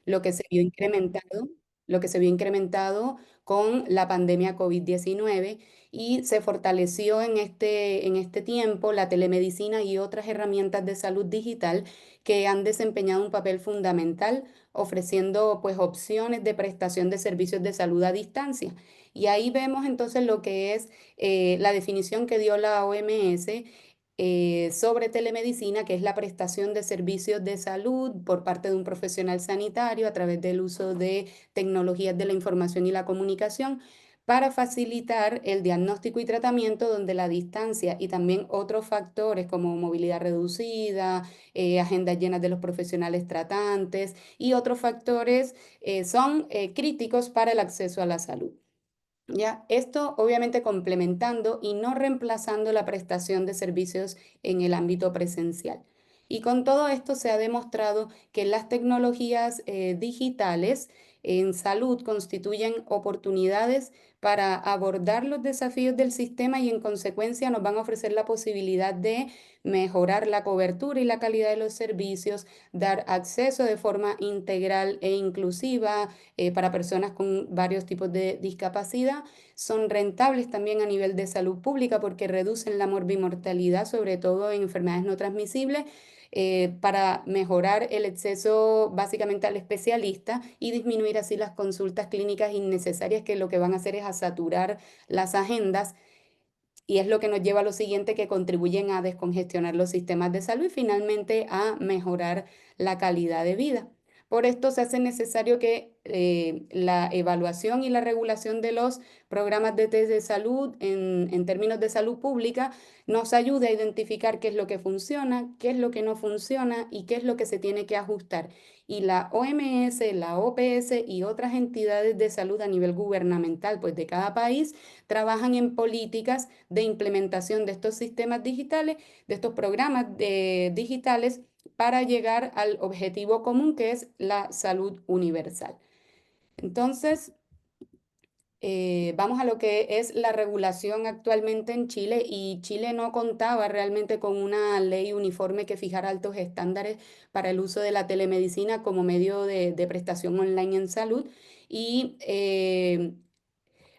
lo que se vio incrementado, lo que se vio incrementado con la pandemia COVID-19 y se fortaleció en este tiempo la telemedicina y otras herramientas de salud digital que han desempeñado un papel fundamental ofreciendo pues opciones de prestación de servicios de salud a distancia. Y ahí vemos entonces lo que es la definición que dio la OMS sobre telemedicina, que es la prestación de servicios de salud por parte de un profesional sanitario a través del uso de tecnologías de la información y la comunicación para facilitar el diagnóstico y tratamiento donde la distancia y también otros factores como movilidad reducida, agendas llenas de los profesionales tratantes y otros factores son críticos para el acceso a la salud. Ya, esto obviamente complementando y no reemplazando la prestación de servicios en el ámbito presencial. Y con todo esto se ha demostrado que las tecnologías digitales en salud constituyen oportunidades para abordar los desafíos del sistema y en consecuencia nos van a ofrecer la posibilidad de mejorar la cobertura y la calidad de los servicios, dar acceso de forma integral e inclusiva para personas con varios tipos de discapacidad. Son rentables también a nivel de salud pública porque reducen la morbimortalidad, sobre todo en enfermedades no transmisibles, para mejorar el acceso básicamente al especialista y disminuir así las consultas clínicas innecesarias que lo que van a hacer es a saturar las agendas y es lo que nos lleva a lo siguiente, que contribuyen a descongestionar los sistemas de salud y finalmente a mejorar la calidad de vida. Por esto se hace necesario que la evaluación y la regulación de los programas de test de salud en términos de salud pública nos ayude a identificar qué es lo que funciona, qué es lo que no funciona y qué es lo que se tiene que ajustar. Y la OMS, la OPS y otras entidades de salud a nivel gubernamental, pues de cada país, trabajan en políticas de implementación de estos sistemas digitales, de estos programas digitales para llegar al objetivo común que es la salud universal. Entonces, vamos a lo que es la regulación actualmente en Chile y Chile no contaba realmente con una ley uniforme que fijara altos estándares para el uso de la telemedicina como medio de prestación online en salud y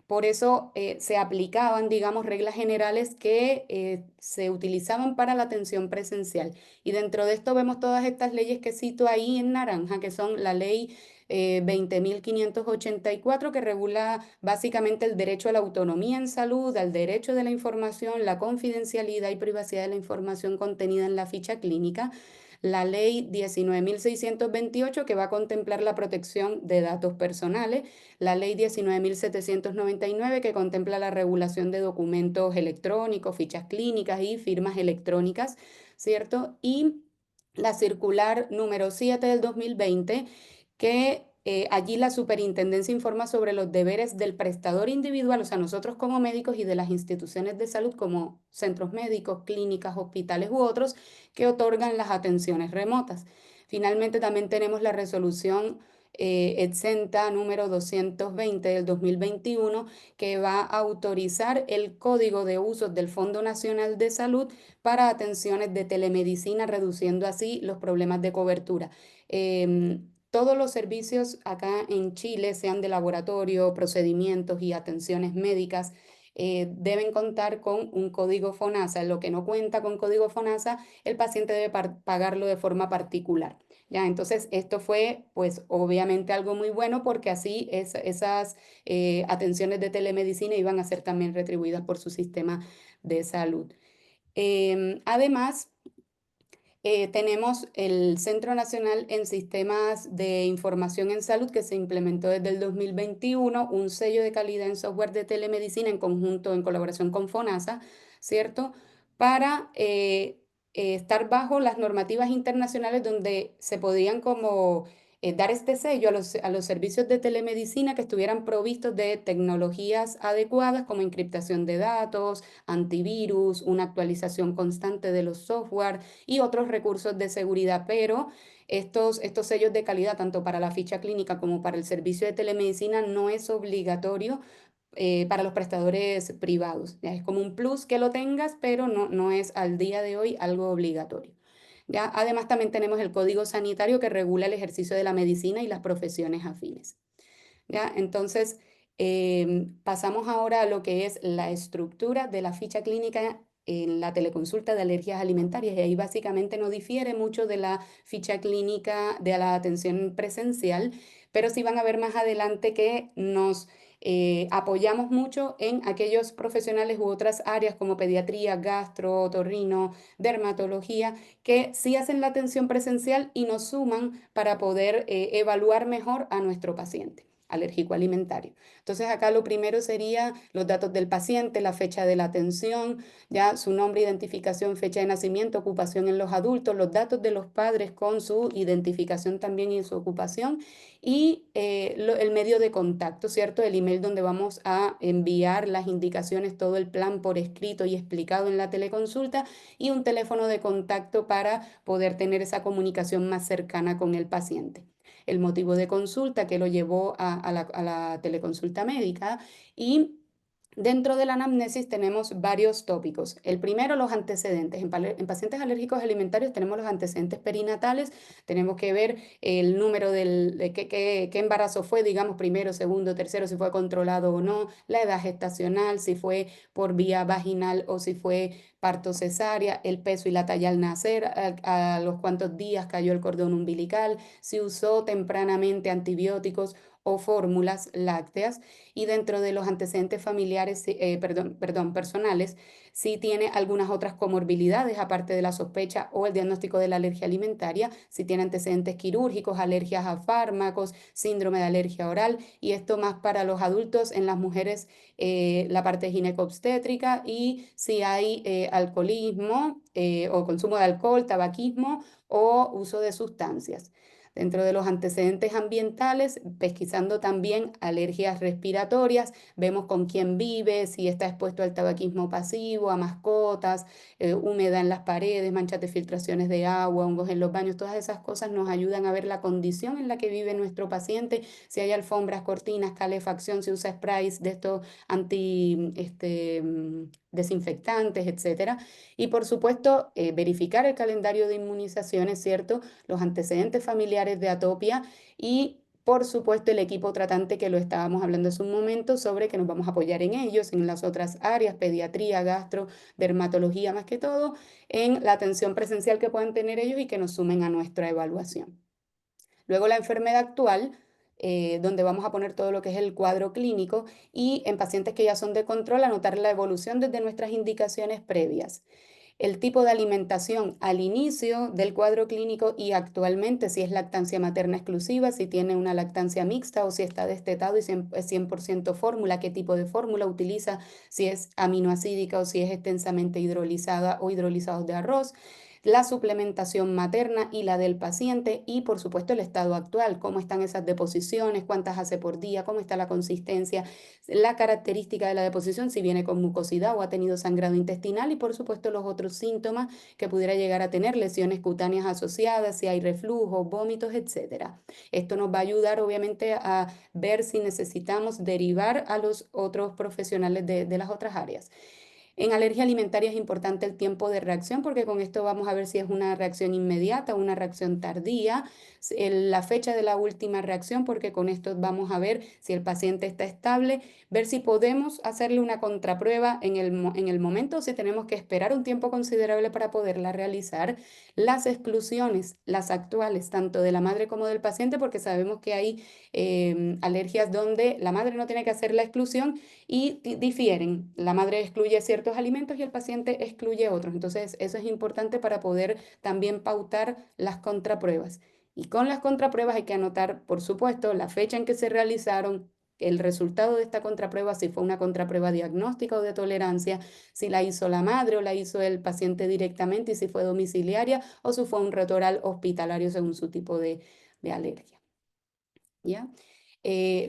por eso se aplicaban, digamos, reglas generales que se utilizaban para la atención presencial. Y dentro de esto vemos todas estas leyes que cito ahí en naranja, que son la ley 20.584, que regula básicamente el derecho a la autonomía en salud, al derecho de la información, la confidencialidad y privacidad de la información contenida en la ficha clínica, la ley 19.628 que va a contemplar la protección de datos personales, la ley 19.799 que contempla la regulación de documentos electrónicos, fichas clínicas y firmas electrónicas, ¿cierto? Y la circular número 7 del 2020 que allí la superintendencia informa sobre los deberes del prestador individual, o sea, nosotros como médicos y de las instituciones de salud como centros médicos, clínicas, hospitales u otros que otorgan las atenciones remotas. Finalmente también tenemos la resolución exenta número 220 del 2021 que va a autorizar el código de usos del Fondo Nacional de Salud para atenciones de telemedicina, reduciendo así los problemas de cobertura. Todos los servicios acá en Chile, sean de laboratorio, procedimientos y atenciones médicas, deben contar con un código FONASA. Lo que no cuenta con código FONASA, el paciente debe pagarlo de forma particular. ¿Ya? Entonces, esto fue, pues, obviamente algo muy bueno porque así esas atenciones de telemedicina iban a ser también retribuidas por su sistema de salud. Además, tenemos el Centro Nacional en Sistemas de Información en Salud que se implementó desde el 2021, un sello de calidad en software de telemedicina en conjunto, en colaboración con FONASA, ¿cierto? Para estar bajo las normativas internacionales donde se podían como dar este sello a los servicios de telemedicina que estuvieran provistos de tecnologías adecuadas como encriptación de datos, antivirus, una actualización constante de los software y otros recursos de seguridad, pero estos sellos de calidad, tanto para la ficha clínica como para el servicio de telemedicina, no es obligatorio para los prestadores privados. Ya es como un plus que lo tengas, pero no es al día de hoy algo obligatorio. ¿ya? Además, también tenemos el Código Sanitario que regula el ejercicio de la medicina y las profesiones afines. ¿Ya? Entonces, pasamos ahora a lo que es la estructura de la ficha clínica en la teleconsulta de alergias alimentarias y ahí básicamente no difiere mucho de la ficha clínica de la atención presencial, pero sí van a ver más adelante que nos apoyamos mucho en aquellos profesionales u otras áreas como pediatría, gastro, otorrino, dermatología, que sí hacen la atención presencial y nos suman para poder evaluar mejor a nuestro paciente alérgico alimentario. Entonces acá lo primero sería los datos del paciente, la fecha de la atención, ya su nombre, identificación, fecha de nacimiento, ocupación en los adultos, los datos de los padres con su identificación también y su ocupación y el medio de contacto, ¿cierto? El email donde vamos a enviar las indicaciones, todo el plan por escrito y explicado en la teleconsulta y un teléfono de contacto para poder tener esa comunicación más cercana con el paciente. El motivo de consulta que lo llevó a la teleconsulta médica y dentro de la anamnesis tenemos varios tópicos. El primero, los antecedentes. En pacientes alérgicos alimentarios tenemos los antecedentes perinatales, tenemos que ver el número de qué embarazo fue, digamos, primero, segundo, tercero, si fue controlado o no, la edad gestacional, si fue por vía vaginal o si fue parto cesárea, el peso y la talla al nacer, a los cuantos días cayó el cordón umbilical, si usó tempranamente antibióticos o fórmulas lácteas y dentro de los antecedentes familiares, personales, si tiene algunas otras comorbilidades aparte de la sospecha o el diagnóstico de la alergia alimentaria, si tiene antecedentes quirúrgicos, alergias a fármacos, síndrome de alergia oral y esto más para los adultos, en las mujeres la parte ginecobstétrica y si hay alcoholismo o consumo de alcohol, tabaquismo o uso de sustancias. Dentro de los antecedentes ambientales, pesquisando también alergias respiratorias, vemos con quién vive, si está expuesto al tabaquismo pasivo, a mascotas, humedad en las paredes, manchas de filtraciones de agua, hongos en los baños, todas esas cosas nos ayudan a ver la condición en la que vive nuestro paciente, si hay alfombras, cortinas, calefacción, si usa sprays de estos desinfectantes, etcétera. Y por supuesto, verificar el calendario de inmunizaciones, ¿cierto? Los antecedentes familiares de atopia y por supuesto el equipo tratante que lo estábamos hablando hace un momento sobre que nos vamos a apoyar en ellos, en las otras áreas, pediatría, gastro, dermatología más que todo, en la atención presencial que puedan tener ellos y que nos sumen a nuestra evaluación. Luego la enfermedad actual, donde vamos a poner todo lo que es el cuadro clínico y en pacientes que ya son de control, anotar la evolución desde nuestras indicaciones previas. El tipo de alimentación al inicio del cuadro clínico y actualmente, si es lactancia materna exclusiva, si tiene una lactancia mixta o si está destetado y es 100% fórmula, qué tipo de fórmula utiliza, si es aminoacídica o si es extensamente hidrolizada o hidrolizados de arroz, la suplementación materna y la del paciente y por supuesto el estado actual, cómo están esas deposiciones, cuántas hace por día, cómo está la consistencia, la característica de la deposición, si viene con mucosidad o ha tenido sangrado intestinal y por supuesto los otros síntomas que pudiera llegar a tener, lesiones cutáneas asociadas, si hay reflujo, vómitos, etcétera. Esto nos va a ayudar obviamente a ver si necesitamos derivar a los otros profesionales de las otras áreas. En alergia alimentaria es importante el tiempo de reacción porque con esto vamos a ver si es una reacción inmediata o una reacción tardía, la fecha de la última reacción porque con esto vamos a ver si el paciente está estable, ver si podemos hacerle una contraprueba en el momento o si tenemos que esperar un tiempo considerable para poderla realizar. Las exclusiones, las actuales, tanto de la madre como del paciente, porque sabemos que hay alergias donde la madre no tiene que hacer la exclusión y difieren. La madre excluye ciertos alimentos y el paciente excluye otros. Entonces, eso es importante para poder también pautar las contrapruebas. Y con las contrapruebas hay que anotar, por supuesto, la fecha en que se realizaron, el resultado de esta contraprueba, si fue una contraprueba diagnóstica o de tolerancia, si la hizo la madre o la hizo el paciente directamente y si fue domiciliaria o si fue un retoral hospitalario según su tipo de alergia. ¿Ya?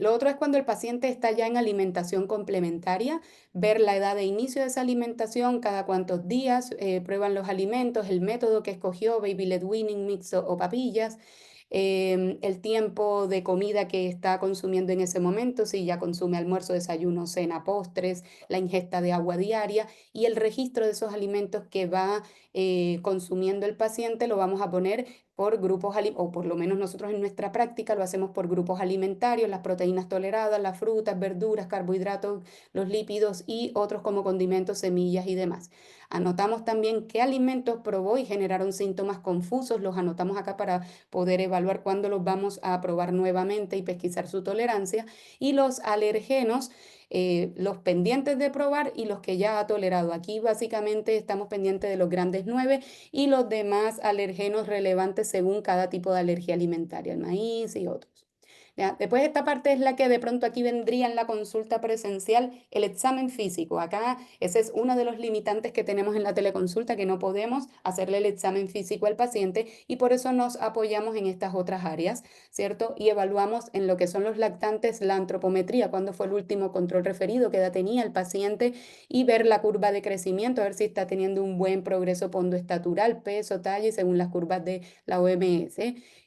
Lo otro es cuando el paciente está ya en alimentación complementaria, ver la edad de inicio de esa alimentación, cada cuántos días prueban los alimentos, el método que escogió, baby led weaning, mix o papillas, el tiempo de comida que está consumiendo en ese momento, si ya consume almuerzo, desayuno, cena, postres, la ingesta de agua diaria y el registro de esos alimentos que va consumiendo el paciente, lo vamos a poner por grupos, o por lo menos nosotros en nuestra práctica lo hacemos por grupos alimentarios, las proteínas toleradas, las frutas, verduras, carbohidratos, los lípidos y otros como condimentos, semillas y demás. Anotamos también qué alimentos probó y generaron síntomas confusos, los anotamos acá para poder evaluar cuándo los vamos a probar nuevamente y pesquisar su tolerancia. Y los alergenos, los pendientes de probar y los que ya ha tolerado. Aquí básicamente estamos pendientes de los grandes 9 y los demás alergenos relevantes según cada tipo de alergia alimentaria, el maíz y otros. ¿Ya? Después esta parte es la que de pronto aquí vendría en la consulta presencial, el examen físico. Acá ese es uno de los limitantes que tenemos en la teleconsulta, que no podemos hacerle el examen físico al paciente y por eso nos apoyamos en estas otras áreas, ¿cierto? Y evaluamos en lo que son los lactantes la antropometría, cuándo fue el último control referido, qué edad tenía el paciente y ver la curva de crecimiento, a ver si está teniendo un buen progreso pondoestatural, peso, talla y según las curvas de la OMS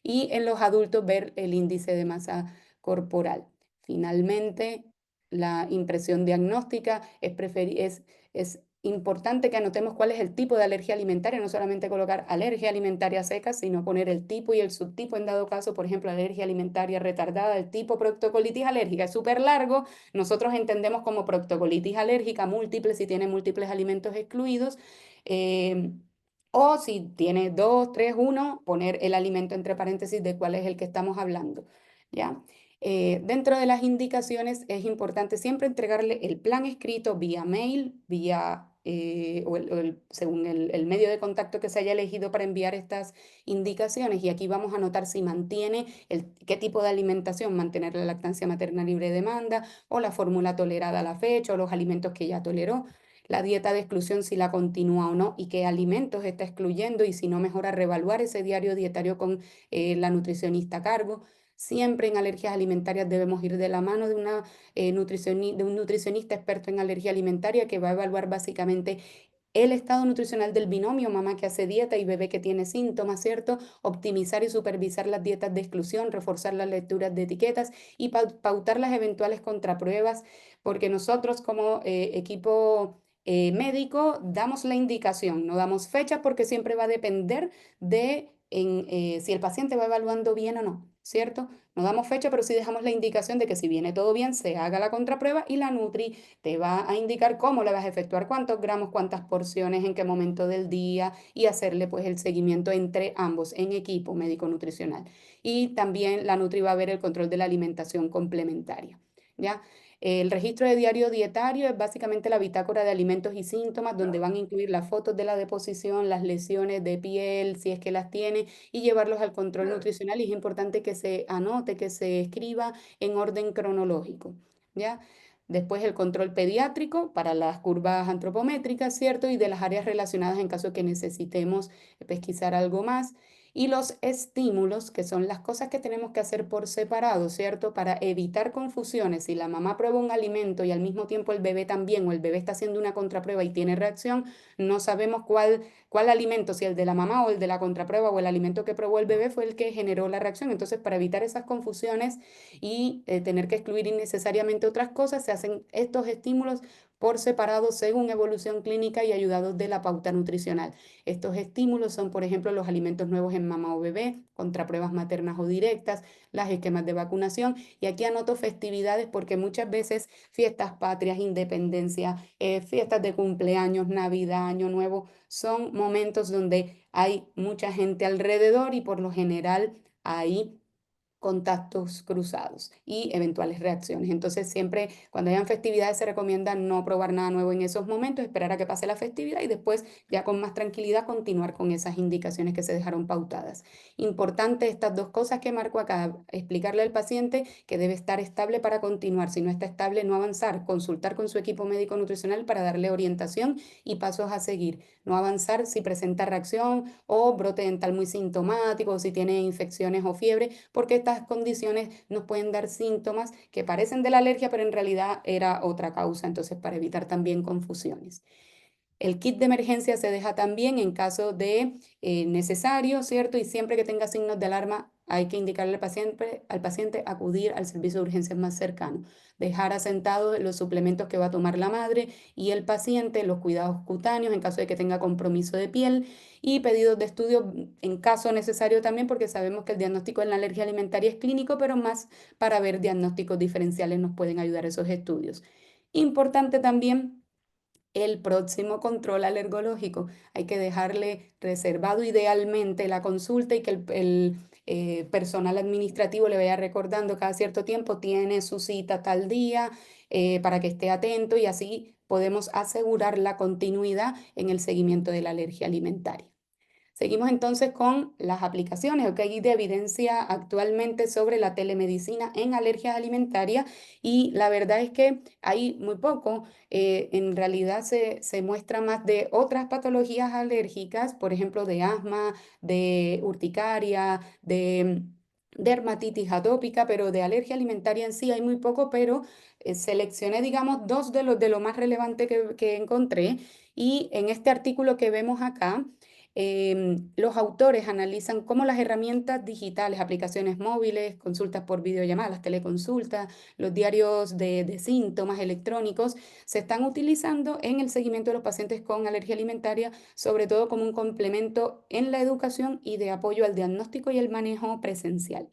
y en los adultos ver el índice de masa corporal. Finalmente, la impresión diagnóstica es importante que anotemos cuál es el tipo de alergia alimentaria, no solamente colocar alergia alimentaria seca, sino poner el tipo y el subtipo en dado caso, por ejemplo, alergia alimentaria retardada, el tipo proctocolitis alérgica, es súper largo, nosotros entendemos como proctocolitis alérgica múltiple si tiene múltiples alimentos excluidos. Eh, o si tiene dos, tres, uno, poner el alimento entre paréntesis de cuál es el que estamos hablando. ¿Ya? Dentro de las indicaciones es importante siempre entregarle el plan escrito vía mail, vía, según el medio de contacto que se haya elegido para enviar estas indicaciones. Y aquí vamos a anotar si mantiene qué tipo de alimentación, mantener la lactancia materna libre de demanda o la fórmula tolerada a la fecha o los alimentos que ya toleró, la dieta de exclusión si la continúa o no y qué alimentos está excluyendo y si no mejora reevaluar ese diario dietario con la nutricionista a cargo. Siempre en alergias alimentarias debemos ir de la mano de, de un nutricionista experto en alergia alimentaria que va a evaluar básicamente el estado nutricional del binomio, mamá que hace dieta y bebé que tiene síntomas, ¿cierto? Optimizar y supervisar las dietas de exclusión, reforzar las lecturas de etiquetas y pautar las eventuales contrapruebas, porque nosotros como equipo médico damos la indicación, no damos fechas porque siempre va a depender de si el paciente va evaluando bien o no, ¿cierto? No damos fecha, pero sí dejamos la indicación de que si viene todo bien, se haga la contraprueba y la Nutri te va a indicar cómo le vas a efectuar, cuántos gramos, cuántas porciones, en qué momento del día y hacerle pues el seguimiento entre ambos en equipo médico-nutricional. Y también la Nutri va a ver el control de la alimentación complementaria, ¿ya? El registro de diario dietario es básicamente la bitácora de alimentos y síntomas, donde van a incluir las fotos de la deposición, las lesiones de piel, si es que las tiene, y llevarlos al control nutricional. Y es importante que se anote, que se escriba en orden cronológico, ¿ya? Después el control pediátrico para las curvas antropométricas, ¿cierto? Y de las áreas relacionadas en caso de que necesitemos pesquisar algo más. Y los estímulos, que son las cosas que tenemos que hacer por separado, ¿cierto? Para evitar confusiones. Si la mamá prueba un alimento y al mismo tiempo el bebé también, o el bebé está haciendo una contraprueba y tiene reacción, no sabemos cuál alimento, si el de la mamá o el de la contraprueba o el alimento que probó el bebé fue el que generó la reacción. Entonces, para evitar esas confusiones y tener que excluir innecesariamente otras cosas, se hacen estos estímulos por separado según evolución clínica y ayudados de la pauta nutricional. Estos estímulos son, por ejemplo, los alimentos nuevos en mamá o bebé, contrapruebas maternas o directas, las esquemas de vacunación. Y aquí anoto festividades porque muchas veces fiestas patrias, independencia, fiestas de cumpleaños, Navidad, Año Nuevo, son momentos donde hay mucha gente alrededor y por lo general hay contactos cruzados y eventuales reacciones. Entonces, siempre cuando hayan festividades se recomienda no probar nada nuevo en esos momentos, esperar a que pase la festividad y después ya con más tranquilidad continuar con esas indicaciones que se dejaron pautadas. Importante estas dos cosas que marco acá, explicarle al paciente que debe estar estable para continuar, si no está estable no avanzar, consultar con su equipo médico nutricional para darle orientación y pasos a seguir, no avanzar si presenta reacción o brote dental muy sintomático o si tiene infecciones o fiebre, porque estas condiciones nos pueden dar síntomas que parecen de la alergia, pero en realidad era otra causa, entonces para evitar también confusiones. El kit de emergencia se deja también en caso de necesario, ¿cierto? Y siempre que tenga signos de alarma, hay que indicarle al paciente acudir al servicio de urgencias más cercano, dejar asentados los suplementos que va a tomar la madre y el paciente, los cuidados cutáneos en caso de que tenga compromiso de piel y pedidos de estudio en caso necesario también, porque sabemos que el diagnóstico en la alergia alimentaria es clínico, pero más para ver diagnósticos diferenciales nos pueden ayudar esos estudios. Importante también el próximo control alergológico. Hay que dejarle reservado idealmente la consulta y que el personal administrativo le vaya recordando cada cierto tiempo, tiene su cita tal día, para que esté atento y así podemos asegurar la continuidad en el seguimiento de la alergia alimentaria. Seguimos entonces con las aplicaciones, que hay de evidencia actualmente sobre la telemedicina en alergias alimentarias y la verdad es que hay muy poco, en realidad se muestra más de otras patologías alérgicas, por ejemplo de asma, de urticaria, de dermatitis atópica, pero de alergia alimentaria en sí hay muy poco, pero seleccioné, digamos, dos de lo más relevante que encontré y en este artículo que vemos acá, los autores analizan cómo las herramientas digitales, aplicaciones móviles, consultas por videollamadas, teleconsultas, los diarios de síntomas electrónicos, se están utilizando en el seguimiento de los pacientes con alergia alimentaria, sobre todo como un complemento en la educación y de apoyo al diagnóstico y el manejo presencial.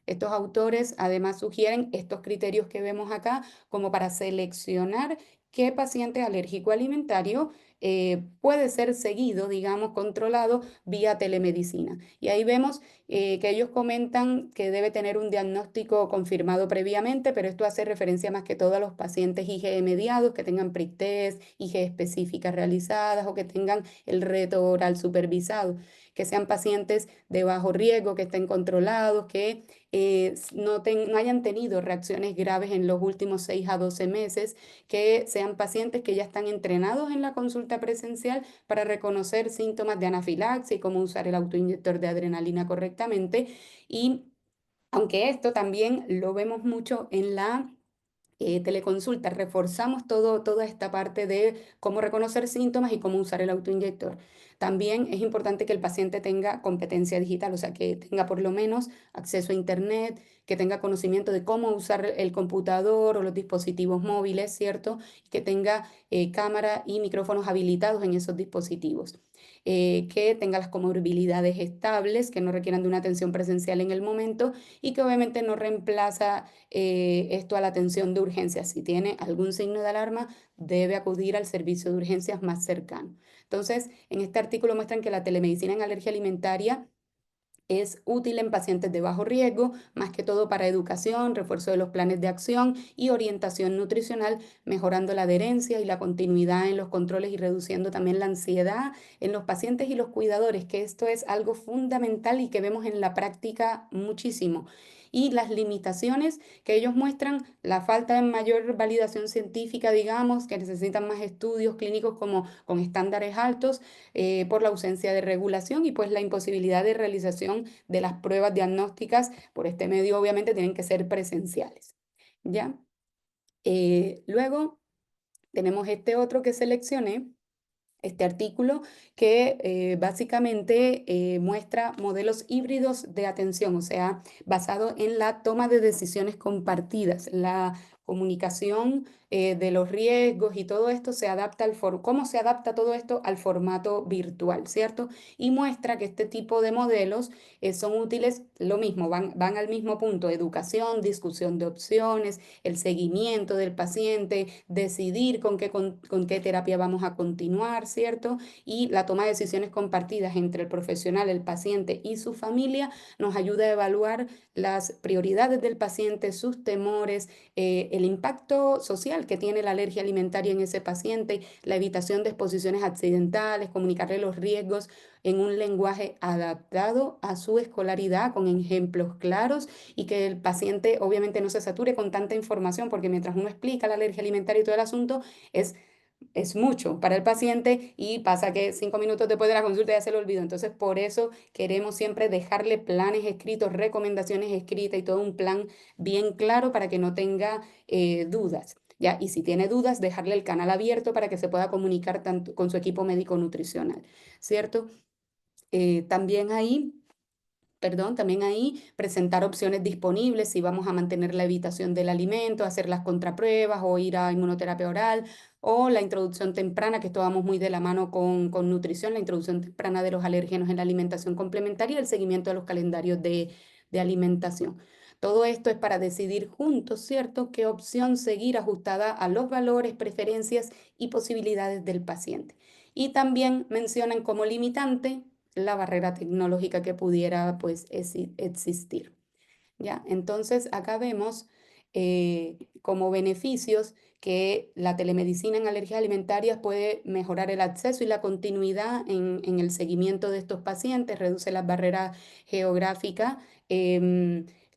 Estos autores además sugieren estos criterios que vemos acá como para seleccionar qué paciente alérgico alimentario puede ser seguido, digamos, controlado vía telemedicina. Y ahí vemos que ellos comentan que debe tener un diagnóstico confirmado previamente, pero esto hace referencia más que todo a los pacientes IgE mediados, que tengan prick test, IgE específicas realizadas o que tengan el reto oral supervisado, que sean pacientes de bajo riesgo, que estén controlados, que no hayan tenido reacciones graves en los últimos 6 a 12 meses, que sean pacientes que ya están entrenados en la consulta presencial para reconocer síntomas de anafilaxia y cómo usar el autoinyector de adrenalina correctamente. Y aunque esto también lo vemos mucho en la teleconsulta, reforzamos toda esta parte de cómo reconocer síntomas y cómo usar el autoinyector. También es importante que el paciente tenga competencia digital, o sea, que tenga por lo menos acceso a Internet, que tenga conocimiento de cómo usar el computador o los dispositivos móviles, ¿cierto? Que tenga cámara y micrófonos habilitados en esos dispositivos. Que tenga las comorbilidades estables, que no requieran de una atención presencial en el momento y que obviamente no reemplaza esto a la atención de urgencias. Si tiene algún signo de alarma, debe acudir al servicio de urgencias más cercano. Entonces, en este artículo muestran que la telemedicina en alergia alimentaria es útil en pacientes de bajo riesgo, más que todo para educación, refuerzo de los planes de acción y orientación nutricional, mejorando la adherencia y la continuidad en los controles y reduciendo también la ansiedad en los pacientes y los cuidadores, que esto es algo fundamental y que vemos en la práctica muchísimo. Y las limitaciones que ellos muestran, la falta de mayor validación científica, digamos, que necesitan más estudios clínicos como con estándares altos, por la ausencia de regulación y pues la imposibilidad de realización de las pruebas diagnósticas por este medio obviamente tienen que ser presenciales. ¿Ya? Luego tenemos este otro que seleccioné, este artículo que básicamente muestra modelos híbridos de atención, o sea, basado en la toma de decisiones compartidas, la comunicación de los riesgos y todo esto se adapta cómo se adapta todo esto al formato virtual, ¿cierto? Y muestra que este tipo de modelos son útiles, lo mismo, van al mismo punto, educación, discusión de opciones, el seguimiento del paciente, decidir con qué terapia vamos a continuar, ¿cierto? Y la toma de decisiones compartidas entre el profesional, el paciente y su familia nos ayuda a evaluar las prioridades del paciente, sus temores, el impacto social que tiene la alergia alimentaria en ese paciente, la evitación de exposiciones accidentales, comunicarle los riesgos en un lenguaje adaptado a su escolaridad, con ejemplos claros y que el paciente obviamente no se sature con tanta información, porque mientras uno explica la alergia alimentaria y todo el asunto, es, es mucho para el paciente y pasa que 5 minutos después de la consulta ya se lo olvidó. Entonces, por eso queremos siempre dejarle planes escritos, recomendaciones escritas y todo un plan bien claro para que no tenga dudas. ¿Ya? Y si tiene dudas, dejarle el canal abierto para que se pueda comunicar tanto con su equipo médico nutricional, ¿cierto? También ahí perdón, también ahí presentar opciones disponibles, si vamos a mantener la evitación del alimento, hacer las contrapruebas o ir a inmunoterapia oral o la introducción temprana, que esto vamos muy de la mano con nutrición, la introducción temprana de los alérgenos en la alimentación complementaria y el seguimiento de los calendarios de alimentación. Todo esto es para decidir juntos, ¿cierto?, qué opción seguir ajustada a los valores, preferencias y posibilidades del paciente. Y también mencionan como limitante la barrera tecnológica que pudiera pues existir. ¿Ya? Entonces, acá vemos como beneficios que la telemedicina en alergias alimentarias puede mejorar el acceso y la continuidad en el seguimiento de estos pacientes, reduce las barreras geográficas,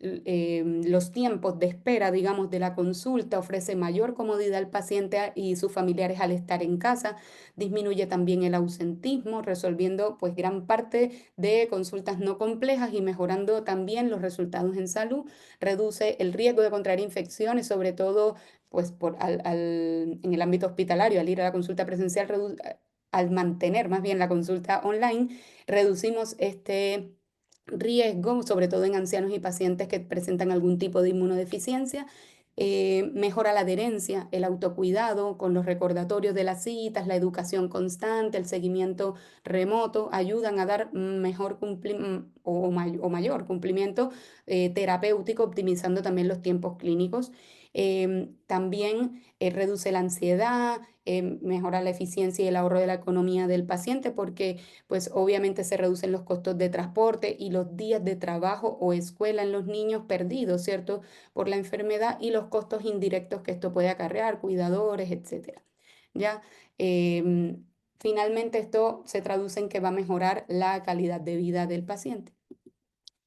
los tiempos de espera, digamos, de la consulta, ofrece mayor comodidad al paciente y sus familiares al estar en casa, disminuye también el ausentismo, resolviendo pues gran parte de consultas no complejas y mejorando también los resultados en salud, reduce el riesgo de contraer infecciones, sobre todo pues en el ámbito hospitalario, al ir a la consulta presencial, al mantener más bien la consulta online, reducimos este riesgo, sobre todo en ancianos y pacientes que presentan algún tipo de inmunodeficiencia. Mejora la adherencia, el autocuidado con los recordatorios de las citas, la educación constante, el seguimiento remoto, ayudan a dar mejor o mayor cumplimiento terapéutico, optimizando también los tiempos clínicos. También reduce la ansiedad, mejora la eficiencia y el ahorro de la economía del paciente porque pues obviamente se reducen los costos de transporte y los días de trabajo o escuela en los niños perdidos, ¿cierto?, por la enfermedad y los costos indirectos que esto puede acarrear, cuidadores, etcétera. ¿Ya? Finalmente esto se traduce en que va a mejorar la calidad de vida del paciente.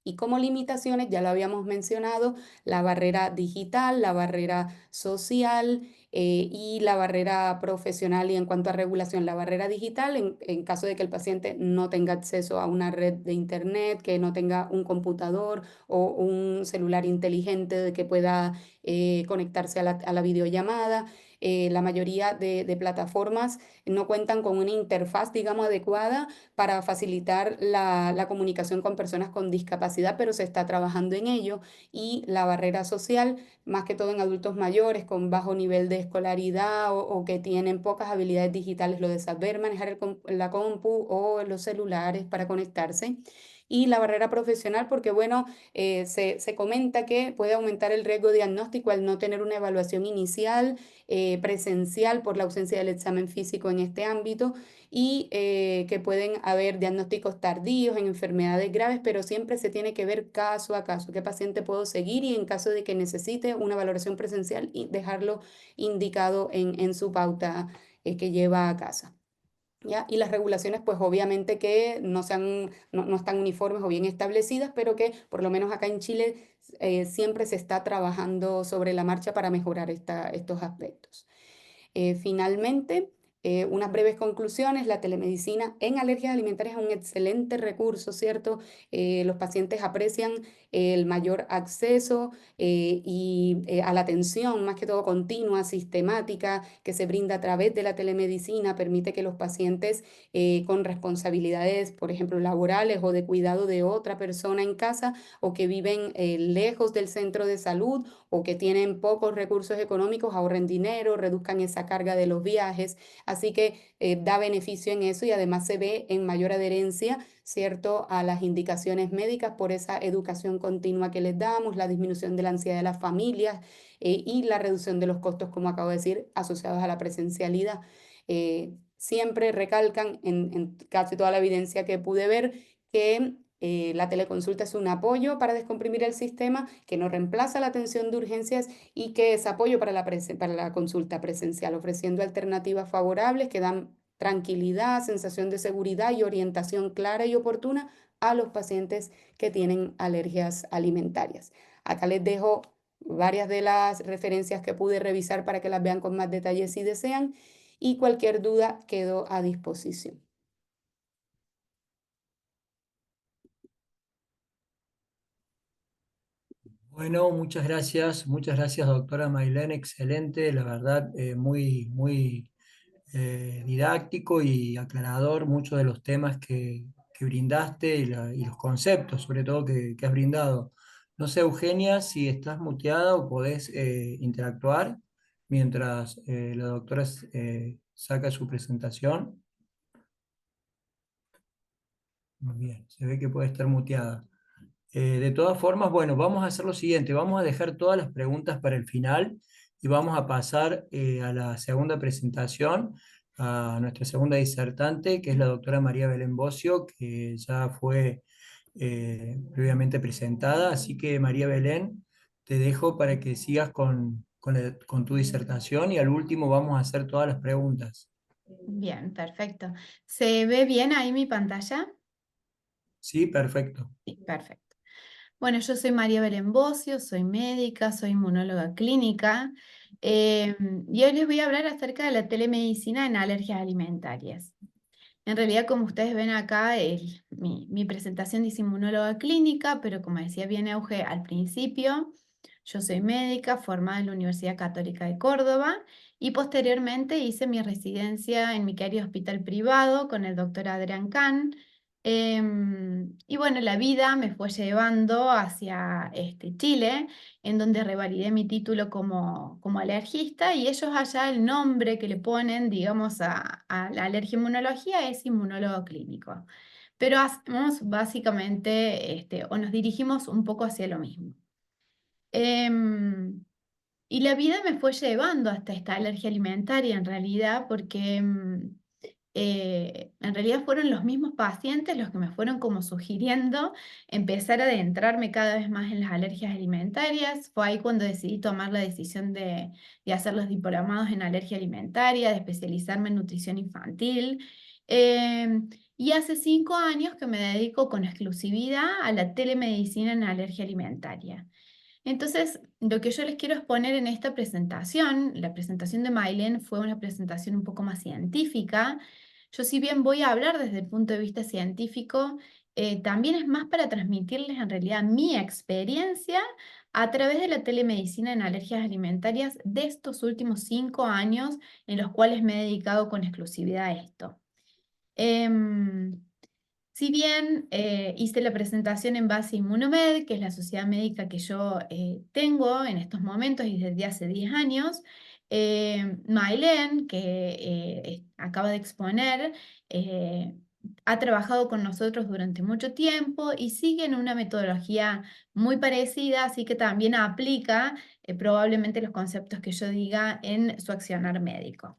Y como limitaciones, ya lo habíamos mencionado, la barrera digital, la barrera social y la barrera profesional. Y en cuanto a regulación, la barrera digital, en caso de que el paciente no tenga acceso a una red de internet, que no tenga un computador o un celular inteligente de que pueda conectarse a la videollamada. La mayoría de plataformas no cuentan con una interfaz, digamos, adecuada para facilitar la comunicación con personas con discapacidad, pero se está trabajando en ello. Y la barrera social, más que todo en adultos mayores con bajo nivel de escolaridad o que tienen pocas habilidades digitales, lo de saber manejar la compu o los celulares para conectarse. Y la barrera profesional, porque bueno, se comenta que puede aumentar el riesgo diagnóstico al no tener una evaluación inicial presencial por la ausencia del examen físico en este ámbito y que pueden haber diagnósticos tardíos en enfermedades graves, pero siempre se tiene que ver caso a caso, qué paciente puedo seguir y en caso de que necesite una valoración presencial y dejarlo indicado en su pauta que lleva a casa. ¿Ya? Y las regulaciones, pues obviamente que no están uniformes o bien establecidas, pero que por lo menos acá en Chile siempre se está trabajando sobre la marcha para mejorar estos aspectos. Finalmente, unas breves conclusiones. La telemedicina en alergias alimentarias es un excelente recurso, ¿cierto? Los pacientes aprecian el mayor acceso a la atención, más que todo continua, sistemática, que se brinda a través de la telemedicina, permite que los pacientes con responsabilidades, por ejemplo, laborales o de cuidado de otra persona en casa o que viven lejos del centro de salud o que tienen pocos recursos económicos, ahorren dinero, reduzcan esa carga de los viajes. Así que da beneficio en eso y además se ve en mayor adherencia, ¿cierto?, a las indicaciones médicas por esa educación continua que les damos, la disminución de la ansiedad de las familias y la reducción de los costos, como acabo de decir, asociados a la presencialidad. Siempre recalcan en casi toda la evidencia que pude ver que la teleconsulta es un apoyo para descomprimir el sistema, que no reemplaza la atención de urgencias y que es apoyo para para la consulta presencial, ofreciendo alternativas favorables que dan tranquilidad, sensación de seguridad y orientación clara y oportuna a los pacientes que tienen alergias alimentarias. Acá les dejo varias de las referencias que pude revisar para que las vean con más detalle si desean y cualquier duda quedo a disposición. Bueno, muchas gracias, doctora Mailén, excelente, la verdad, muy didáctico y aclarador muchos de los temas que brindaste y los conceptos, sobre todo, que has brindado. No sé, Eugenia, si estás muteada o podés interactuar mientras la doctora saca su presentación. Muy bien, se ve que puede estar muteada. De todas formas, bueno, vamos a hacer lo siguiente, vamos a dejar todas las preguntas para el final y vamos a pasar a la segunda presentación, a nuestra segunda disertante, que es la doctora María Belén Bocio, que ya fue previamente presentada. Así que María Belén, te dejo para que sigas con tu disertación y al último vamos a hacer todas las preguntas. Bien, perfecto. ¿Se ve bien ahí mi pantalla? Sí, perfecto. Sí, perfecto. Bueno, yo soy María Belén Bocio, soy médica, soy inmunóloga clínica y hoy les voy a hablar acerca de la telemedicina en alergias alimentarias. En realidad, como ustedes ven acá, mi presentación dice inmunóloga clínica, pero como decía bien Euge al principio, yo soy médica formada en la Universidad Católica de Córdoba y posteriormente hice mi residencia en mi querido hospital privado con el doctor Adrián Kahn. Y bueno, la vida me fue llevando hacia Chile, en donde revalidé mi título como alergista y ellos allá el nombre que le ponen, digamos, a la alergia inmunología es inmunólogo clínico. Pero hacemos básicamente, o nos dirigimos un poco hacia lo mismo. Em, y la vida me fue llevando hasta esta alergia alimentaria en realidad, porque en realidad fueron los mismos pacientes los que me fueron como sugiriendo empezar a adentrarme cada vez más en las alergias alimentarias. Fue ahí cuando decidí tomar la decisión de hacer los diplomados en alergia alimentaria, de especializarme en nutrición infantil. Y hace 5 años que me dedico con exclusividad a la telemedicina en alergia alimentaria. Entonces, lo que yo les quiero exponer en esta presentación, la presentación de Mailen fue una presentación un poco más científica. Yo si bien voy a hablar desde el punto de vista científico, también es más para transmitirles en realidad mi experiencia a través de la telemedicina en alergias alimentarias de estos últimos 5 años en los cuales me he dedicado con exclusividad a esto. Em, si bien hice la presentación en base a Inmunomed, que es la sociedad médica que yo tengo en estos momentos y desde hace 10 años, Mailen, que acaba de exponer, eh, ha trabajado con nosotros durante mucho tiempo y sigue en una metodología muy parecida, así que también aplica probablemente los conceptos que yo diga en su accionar médico.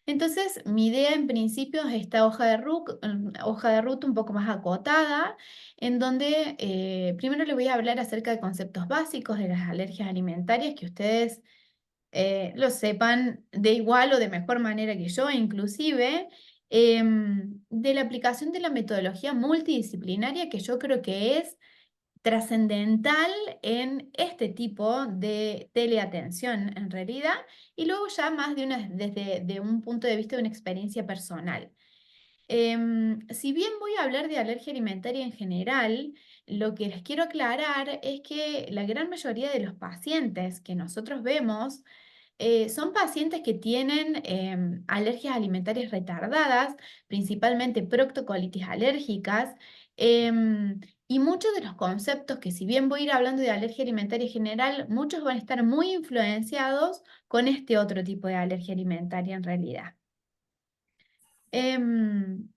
Entonces, mi idea en principio es esta hoja de ruta un poco más acotada, en donde primero les voy a hablar acerca de conceptos básicos de las alergias alimentarias, que ustedes lo sepan de igual o de mejor manera que yo, inclusive de la aplicación de la metodología multidisciplinaria, que yo creo que es trascendental en este tipo de teleatención en realidad, y luego ya más desde de un punto de vista de una experiencia personal. Si bien voy a hablar de alergia alimentaria en general, lo que les quiero aclarar es que la gran mayoría de los pacientes que nosotros vemos son pacientes que tienen alergias alimentarias retardadas, principalmente proctocolitis alérgicas, em, y muchos de los conceptos que si bien voy a ir hablando de alergia alimentaria en general, muchos van a estar muy influenciados con este otro tipo de alergia alimentaria en realidad. Em,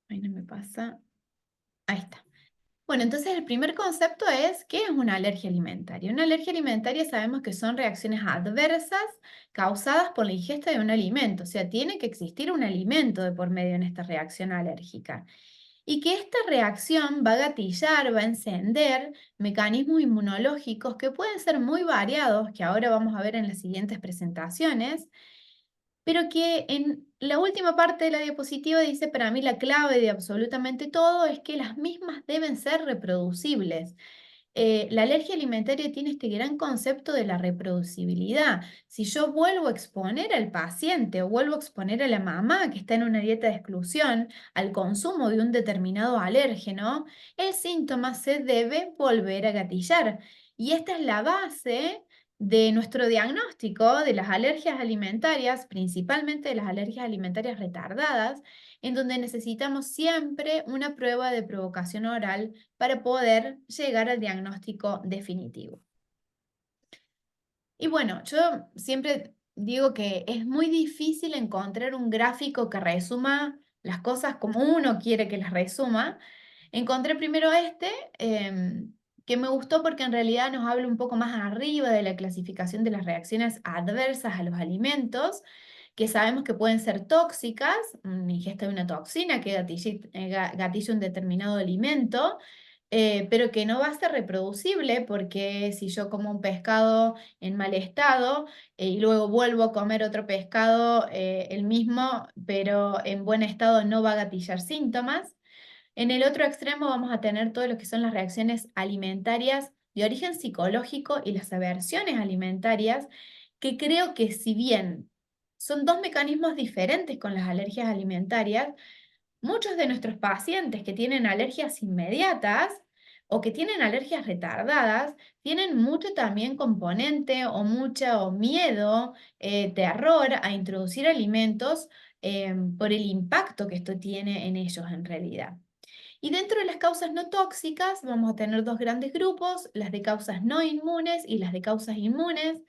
Ahí no me pasa. Ahí está. Bueno, entonces el primer concepto es, ¿qué es una alergia alimentaria? Una alergia alimentaria sabemos que son reacciones adversas causadas por la ingesta de un alimento, o sea, tiene que existir un alimento de por medio en esta reacción alérgica. Y que esta reacción va a gatillar, va a encender mecanismos inmunológicos que pueden ser muy variados, que ahora vamos a ver en las siguientes presentaciones, pero que en la última parte de la diapositiva dice, para mí la clave de absolutamente todo es que las mismas deben ser reproducibles. La alergia alimentaria tiene este gran concepto de la reproducibilidad. Si yo vuelvo a exponer al paciente o vuelvo a exponer a la mamá que está en una dieta de exclusión al consumo de un determinado alérgeno, el síntoma se debe volver a gatillar. Y esta es la base de nuestro diagnóstico de las alergias alimentarias, principalmente de las alergias alimentarias retardadas, en donde necesitamos siempre una prueba de provocación oral para poder llegar al diagnóstico definitivo. Y bueno, yo siempre digo que es muy difícil encontrar un gráfico que resuma las cosas como uno quiere que las resuma. Encontré primero este, que me gustó porque en realidad nos habla un poco más arriba de la clasificación de las reacciones adversas a los alimentos, que sabemos que pueden ser tóxicas, ingesta de una toxina que gatilla un determinado alimento, pero que no va a ser reproducible porque si yo como un pescado en mal estado y luego vuelvo a comer otro pescado el mismo, pero en buen estado, no va a gatillar síntomas. En el otro extremo vamos a tener todo lo que son las reacciones alimentarias de origen psicológico y las aversiones alimentarias, que creo que si bien son dos mecanismos diferentes con las alergias alimentarias, muchos de nuestros pacientes que tienen alergias inmediatas o que tienen alergias retardadas, tienen mucho también componente o mucho miedo, terror a introducir alimentos por el impacto que esto tiene en ellos en realidad. Y dentro de las causas no tóxicas vamos a tener dos grandes grupos, las de causas no inmunes y las de causas inmunes.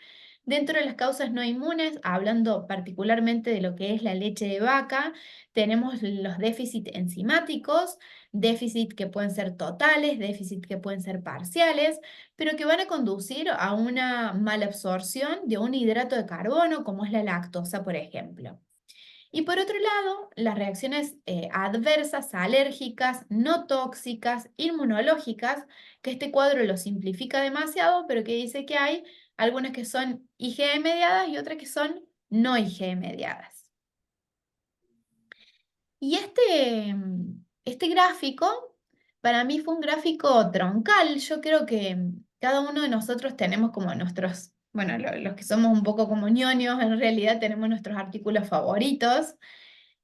Dentro de las causas no inmunes, hablando particularmente de lo que es la leche de vaca, tenemos los déficits enzimáticos, déficit que pueden ser totales, déficit que pueden ser parciales, pero que van a conducir a una malabsorción de un hidrato de carbono, como es la lactosa, por ejemplo. Y por otro lado, las reacciones adversas, alérgicas, no tóxicas, inmunológicas, que este cuadro lo simplifica demasiado, pero que dice que hay algunas que son IgE mediadas y otras que son no IgE mediadas. Y este gráfico, para mí fue un gráfico troncal. Yo creo que cada uno de nosotros tenemos como nuestros, bueno, los que somos un poco como ñoños, en realidad tenemos nuestros artículos favoritos.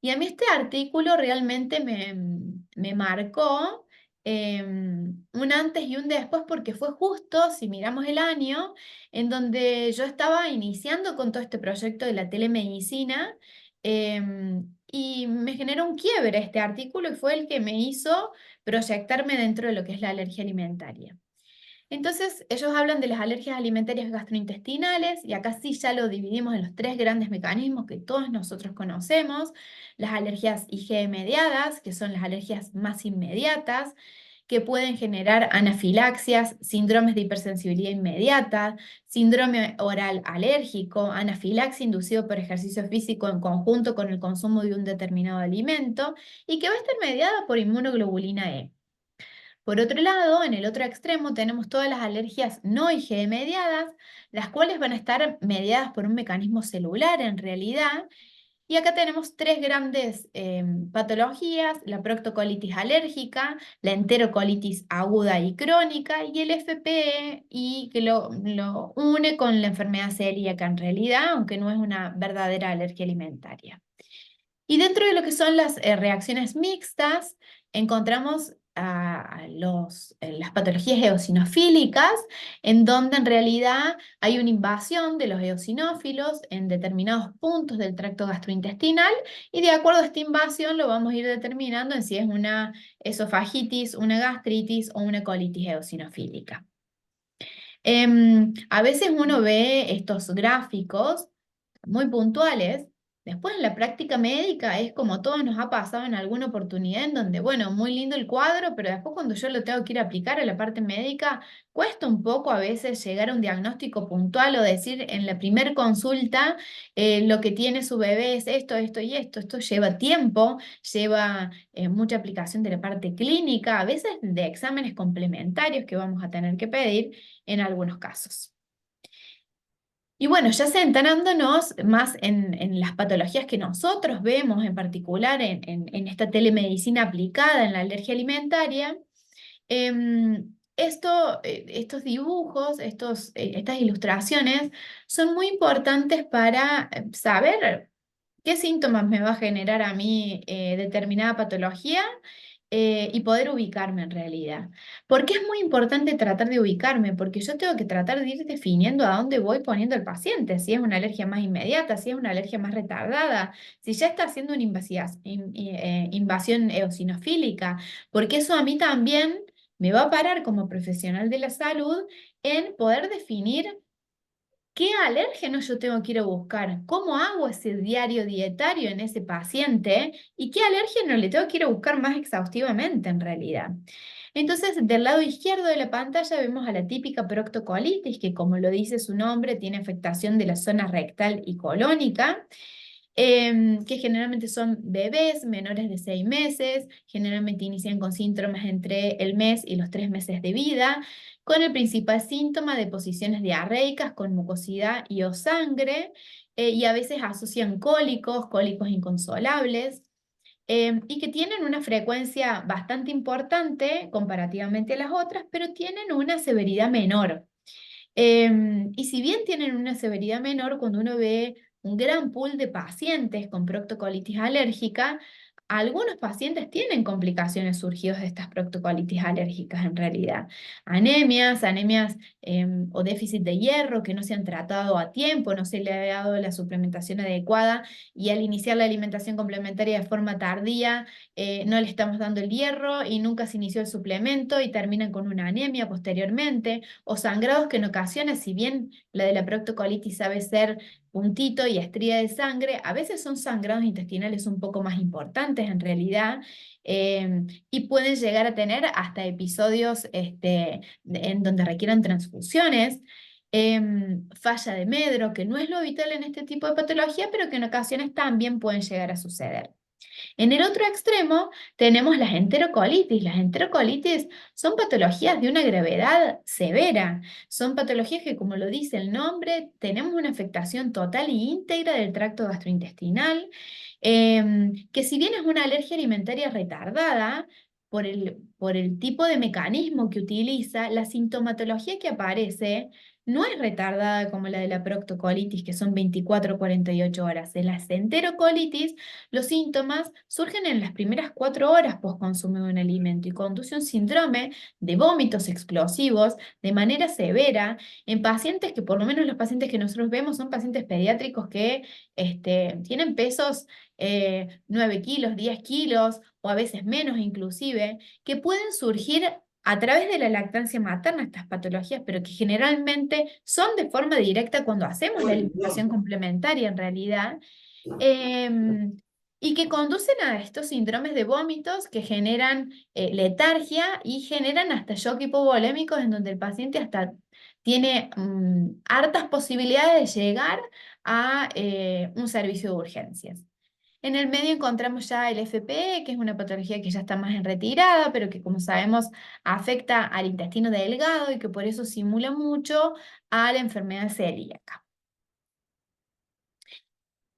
Y a mí este artículo realmente me marcó un antes y un después porque fue justo, si miramos el año, en donde yo estaba iniciando con todo este proyecto de la telemedicina y me generó un quiebre este artículo y fue el que me hizo proyectarme dentro de lo que es la alergia alimentaria. Entonces, ellos hablan de las alergias alimentarias gastrointestinales, y acá sí ya lo dividimos en los tres grandes mecanismos que todos nosotros conocemos: las alergias IgE mediadas, que son las alergias más inmediatas, que pueden generar anafilaxias, síndromes de hipersensibilidad inmediata, síndrome oral alérgico, anafilaxia inducido por ejercicio físico en conjunto con el consumo de un determinado alimento, y que va a estar mediada por inmunoglobulina E. Por otro lado, en el otro extremo tenemos todas las alergias no IgE mediadas, las cuales van a estar mediadas por un mecanismo celular en realidad. Y acá tenemos tres grandes patologías: la proctocolitis alérgica, la enterocolitis aguda y crónica, y el FPE, y que lo une con la enfermedad celíaca en realidad, aunque no es una verdadera alergia alimentaria. Y dentro de lo que son las reacciones mixtas, encontramos las patologías eosinofílicas, en donde en realidad hay una invasión de los eosinófilos en determinados puntos del tracto gastrointestinal, y de acuerdo a esta invasión lo vamos a ir determinando en si es una esofagitis, una gastritis o una colitis eosinofílica. A veces uno ve estos gráficos muy puntuales. Después en la práctica médica es como todo nos ha pasado en alguna oportunidad, en donde, bueno, muy lindo el cuadro, pero después cuando yo lo tengo que ir a aplicar a la parte médica, cuesta un poco a veces llegar a un diagnóstico puntual o decir en la primer consulta lo que tiene su bebé es esto, esto y esto. Esto lleva tiempo, lleva mucha aplicación de la parte clínica, a veces de exámenes complementarios que vamos a tener que pedir en algunos casos. Y bueno, ya centrándonos más en las patologías que nosotros vemos, en particular en esta telemedicina aplicada en la alergia alimentaria, estos dibujos, estas ilustraciones son muy importantes para saber qué síntomas me va a generar a mí determinada patología, y poder ubicarme en realidad. ¿Por qué es muy importante tratar de ubicarme? Porque yo tengo que tratar de ir definiendo a dónde voy poniendo al paciente, si es una alergia más inmediata, si es una alergia más retardada, si ya está haciendo una invasión eosinofílica, porque eso a mí también me va a parar como profesional de la salud en poder definir qué alérgeno yo tengo que ir a buscar, cómo hago ese diario dietario en ese paciente y qué alérgeno le tengo que ir a buscar más exhaustivamente en realidad. Entonces, del lado izquierdo de la pantalla vemos a la típica proctocolitis, que como lo dice su nombre, tiene afectación de la zona rectal y colónica, que generalmente son bebés menores de 6 meses, generalmente inician con síntomas entre el mes y los 3 meses de vida, con el principal síntoma de posiciones diarreicas con mucosidad y o sangre, y a veces asocian cólicos, cólicos inconsolables, y que tienen una frecuencia bastante importante comparativamente a las otras, pero tienen una severidad menor. Y si bien tienen una severidad menor, cuando uno ve un gran pool de pacientes con proctocolitis alérgica, algunos pacientes tienen complicaciones surgidas de estas proctocolitis alérgicas en realidad. Anemias o déficit de hierro que no se han tratado a tiempo, no se le ha dado la suplementación adecuada y al iniciar la alimentación complementaria de forma tardía, no le estamos dando el hierro y nunca se inició el suplemento y terminan con una anemia posteriormente o sangrados que en ocasiones, si bien la de la proctocolitis sabe ser puntito y estría de sangre, a veces son sangrados intestinales un poco más importantes en realidad, y pueden llegar a tener hasta episodios en donde requieran transfusiones. Falla de medro, que no es lo habitual en este tipo de patología, pero que en ocasiones también pueden llegar a suceder. En el otro extremo tenemos las enterocolitis. Las enterocolitis son patologías de una gravedad severa. Son patologías que, como lo dice el nombre, tenemos una afectación total e íntegra del tracto gastrointestinal, que si bien es una alergia alimentaria retardada, por el tipo de mecanismo que utiliza, la sintomatología que aparece no es retardada como la de la proctocolitis, que son 24 o 48 horas. En las enterocolitis, los síntomas surgen en las primeras 4 horas post consumo de un alimento y conduce a un síndrome de vómitos explosivos de manera severa en pacientes que, por lo menos los pacientes que nosotros vemos, son pacientes pediátricos que tienen pesos 9 kilos, 10 kilos o a veces menos inclusive, que pueden surgir a través de la lactancia materna estas patologías, pero que generalmente son de forma directa cuando hacemos la alimentación complementaria en realidad, em, y que conducen a estos síndromes de vómitos que generan letargia y generan hasta shock hipovolémicos en donde el paciente hasta tiene hartas posibilidades de llegar a un servicio de urgencias. En el medio encontramos ya el FP, que es una patología que ya está más en retirada, pero que como sabemos afecta al intestino delgado y que por eso simula mucho a la enfermedad celíaca.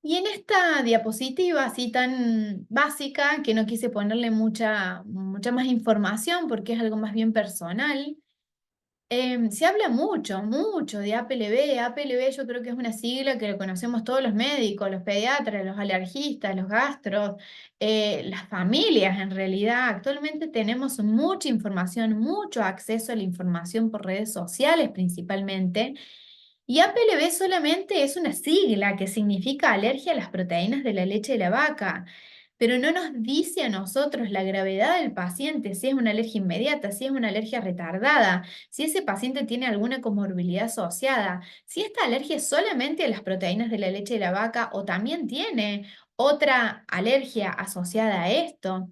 Y en esta diapositiva así tan básica, que no quise ponerle mucha más información porque es algo más bien personal, se habla mucho de APLB. APLB yo creo que es una sigla que lo conocemos todos los médicos, los pediatras, los alergistas, los gastros, las familias en realidad. Actualmente tenemos mucha información, mucho acceso a la información por redes sociales principalmente. Y APLB solamente es una sigla que significa alergia a las proteínas de la leche de la vaca, pero no nos dice a nosotros la gravedad del paciente, si es una alergia inmediata, si es una alergia retardada, si ese paciente tiene alguna comorbilidad asociada, si esta alergia es solamente a las proteínas de la leche de la vaca o también tiene otra alergia asociada a esto.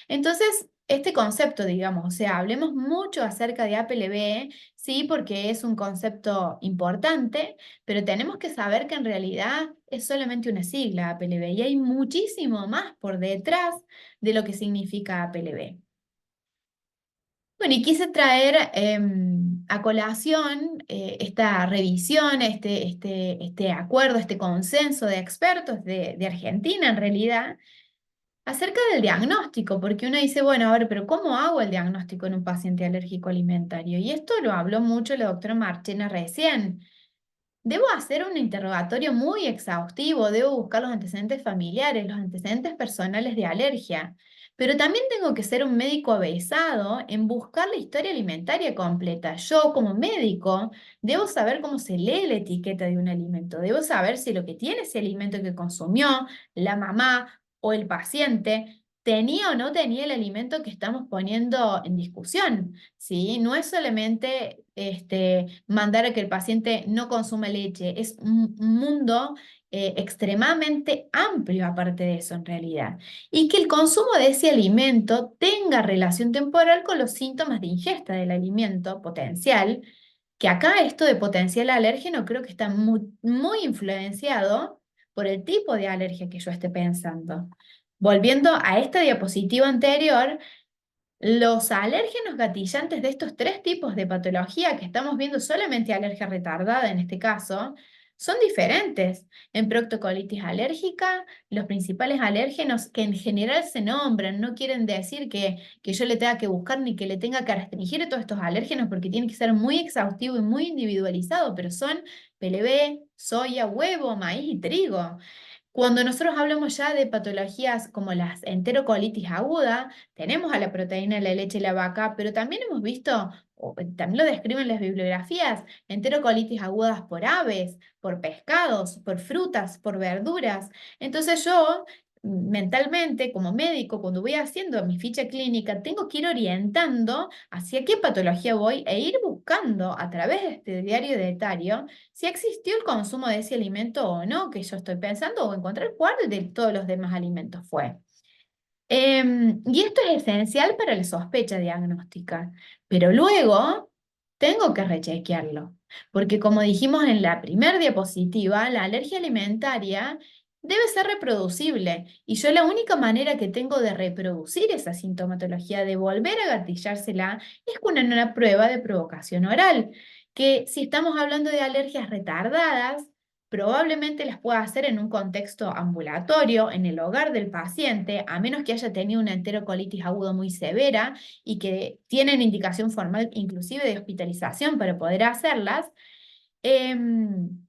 Entonces, este concepto, digamos, o sea, hablemos mucho acerca de APLB, sí, porque es un concepto importante, pero tenemos que saber que en realidad es solamente una sigla APLB y hay muchísimo más por detrás de lo que significa APLB. Bueno, y quise traer a colación esta revisión, este acuerdo, este consenso de expertos de Argentina en realidad, acerca del diagnóstico, porque uno dice, bueno, a ver, pero ¿cómo hago el diagnóstico en un paciente alérgico alimentario? Y esto lo habló mucho la doctora Marchena recién. Debo hacer un interrogatorio muy exhaustivo, debo buscar los antecedentes familiares, los antecedentes personales de alergia. pero también tengo que ser un médico avesado en buscar la historia alimentaria completa. Yo, como médico, debo saber cómo se lee la etiqueta de un alimento, debo saber si lo que tiene ese alimento que consumió la mamá o el paciente tenía o no tenía el alimento que estamos poniendo en discusión, ¿sí? No es solamente mandar a que el paciente no consuma leche, es un mundo extremadamente amplio aparte de eso en realidad. Y que el consumo de ese alimento tenga relación temporal con los síntomas de ingesta del alimento potencial, que acá esto de potencial alérgeno creo que está muy influenciado por el tipo de alergia que yo esté pensando. Volviendo a esta diapositiva anterior, los alérgenos gatillantes de estos tres tipos de patología que estamos viendo, solamente alergia retardada en este caso, son diferentes. En proctocolitis alérgica, los principales alérgenos que en general se nombran, no quieren decir que yo le tenga que buscar ni que le tenga que restringir todos estos alérgenos porque tiene que ser muy exhaustivo y muy individualizado, pero son PLB, soya, huevo, maíz y trigo. Cuando nosotros hablamos ya de patologías como las enterocolitis aguda, tenemos a la proteína de la leche de la vaca, pero también hemos visto, o también lo describen las bibliografías, enterocolitis agudas por aves, por pescados, por frutas, por verduras. Entonces yo, mentalmente, como médico, cuando voy haciendo mi ficha clínica, tengo que ir orientando hacia qué patología voy e ir buscando a través de este diario de etario si existió el consumo de ese alimento o no, que yo estoy pensando, o encontrar cuál de todos los demás alimentos fue. Y esto es esencial para la sospecha diagnóstica, pero luego tengo que rechequearlo, porque como dijimos en la primera diapositiva, la alergia alimentaria debe ser reproducible y yo la única manera que tengo de reproducir esa sintomatología, de volver a gatillársela, es con una prueba de provocación oral, que si estamos hablando de alergias retardadas, probablemente las pueda hacer en un contexto ambulatorio, en el hogar del paciente, a menos que haya tenido una enterocolitis aguda muy severa y que tienen indicación formal inclusive de hospitalización para poder hacerlas. Em,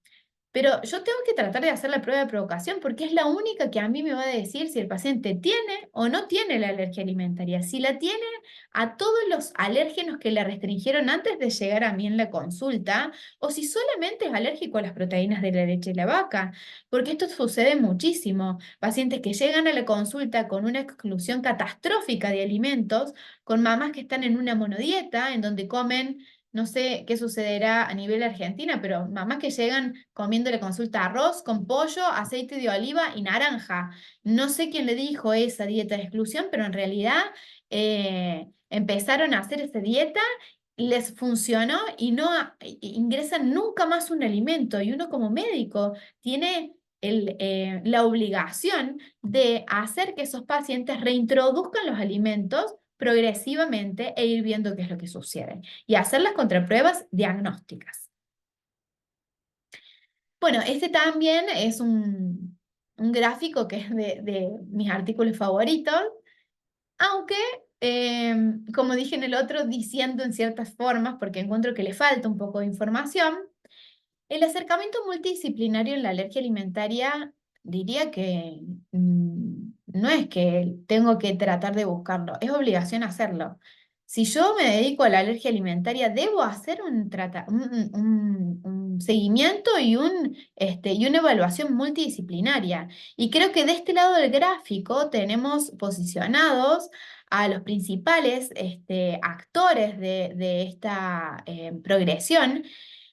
pero yo tengo que tratar de hacer la prueba de provocación porque es la única que a mí me va a decir si el paciente tiene o no tiene la alergia alimentaria, si la tiene a todos los alérgenos que le restringieron antes de llegar a mí en la consulta, o si solamente es alérgico a las proteínas de la leche de la vaca, porque esto sucede muchísimo. Pacientes que llegan a la consulta con una exclusión catastrófica de alimentos, con mamás que están en una monodieta, en donde comen, no sé qué sucederá a nivel Argentina, pero mamás que llegan comiendo la consulta arroz con pollo, aceite de oliva y naranja. No sé quién le dijo esa dieta de exclusión, pero en realidad empezaron a hacer esa dieta, les funcionó y no ingresan nunca más un alimento. Y uno como médico tiene la obligación de hacer que esos pacientes reintroduzcan los alimentos progresivamente e ir viendo qué es lo que sucede y hacer las contrapruebas diagnósticas. Bueno, este también es un gráfico que es de mis artículos favoritos, aunque, como dije en el otro, diciendo en ciertas formas, porque encuentro que le falta un poco de información, el acercamiento multidisciplinario en la alergia alimentaria diría que no es que tengo que tratar de buscarlo, es obligación hacerlo. Si yo me dedico a la alergia alimentaria, debo hacer un seguimiento y una evaluación multidisciplinaria. Y creo que de este lado del gráfico tenemos posicionados a los principales actores de esta progresión,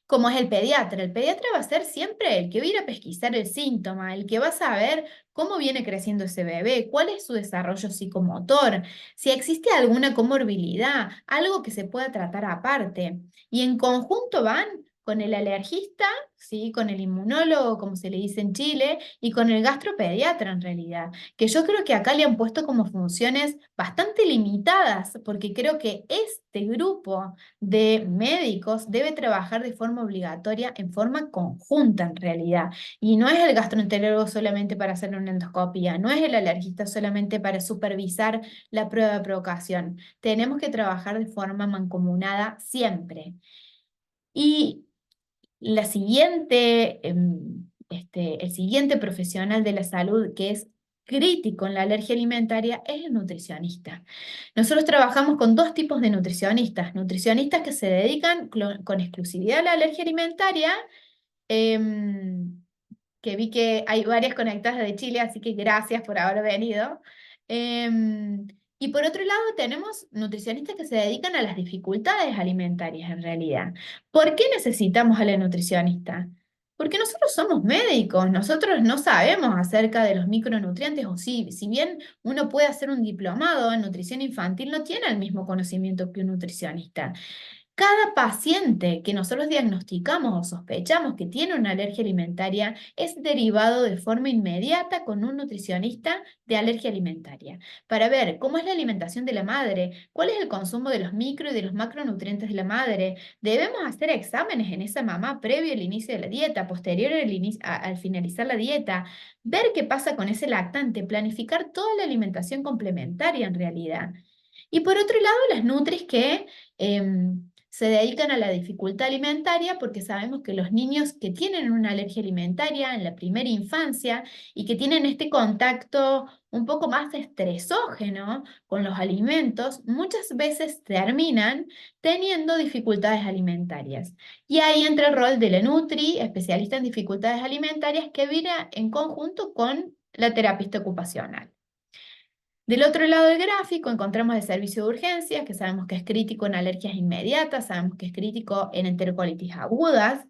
como es el pediatra. El pediatra va a ser siempre el que va a ir a pesquisar el síntoma, el que va a saber cómo viene creciendo ese bebé, cuál es su desarrollo psicomotor, si existe alguna comorbilidad, algo que se pueda tratar aparte. Y en conjunto van con el alergista, ¿sí? Con el inmunólogo, como se le dice en Chile, y con el gastropediatra en realidad, que yo creo que acá le han puesto como funciones bastante limitadas, porque creo que este grupo de médicos debe trabajar de forma obligatoria, en forma conjunta en realidad. Y no es el gastroenterólogo solamente para hacer una endoscopia, no es el alergista solamente para supervisar la prueba de provocación. Tenemos que trabajar de forma mancomunada siempre. Y la siguiente, el siguiente profesional de la salud, que es crítico en la alergia alimentaria es el nutricionista. Nosotros trabajamos con dos tipos de nutricionistas. Nutricionistas que se dedican con exclusividad a la alergia alimentaria, que vi que hay varias conectadas de Chile, así que gracias por haber venido. Y por otro lado tenemos nutricionistas que se dedican a las dificultades alimentarias en realidad. ¿Por qué necesitamos a la nutricionista? Porque nosotros somos médicos, nosotros no sabemos acerca de los micronutrientes, o sí, si bien uno puede hacer un diplomado en nutrición infantil, no tiene el mismo conocimiento que un nutricionista. Cada paciente que nosotros diagnosticamos o sospechamos que tiene una alergia alimentaria es derivado de forma inmediata con un nutricionista de alergia alimentaria para ver cómo es la alimentación de la madre, cuál es el consumo de los micro y de los macronutrientes de la madre. Debemos hacer exámenes en esa mamá previo al inicio de la dieta, posterior al finalizar la dieta, ver qué pasa con ese lactante, planificar toda la alimentación complementaria en realidad. Y por otro lado, las nutris que se dedican a la dificultad alimentaria porque sabemos que los niños que tienen una alergia alimentaria en la primera infancia y que tienen este contacto un poco más estresógeno con los alimentos, muchas veces terminan teniendo dificultades alimentarias. Y ahí entra el rol de la Nutri, especialista en dificultades alimentarias, que viene en conjunto con la terapista ocupacional. Del otro lado del gráfico encontramos el servicio de urgencias, que sabemos que es crítico en alergias inmediatas, sabemos que es crítico en enterocolitis agudas,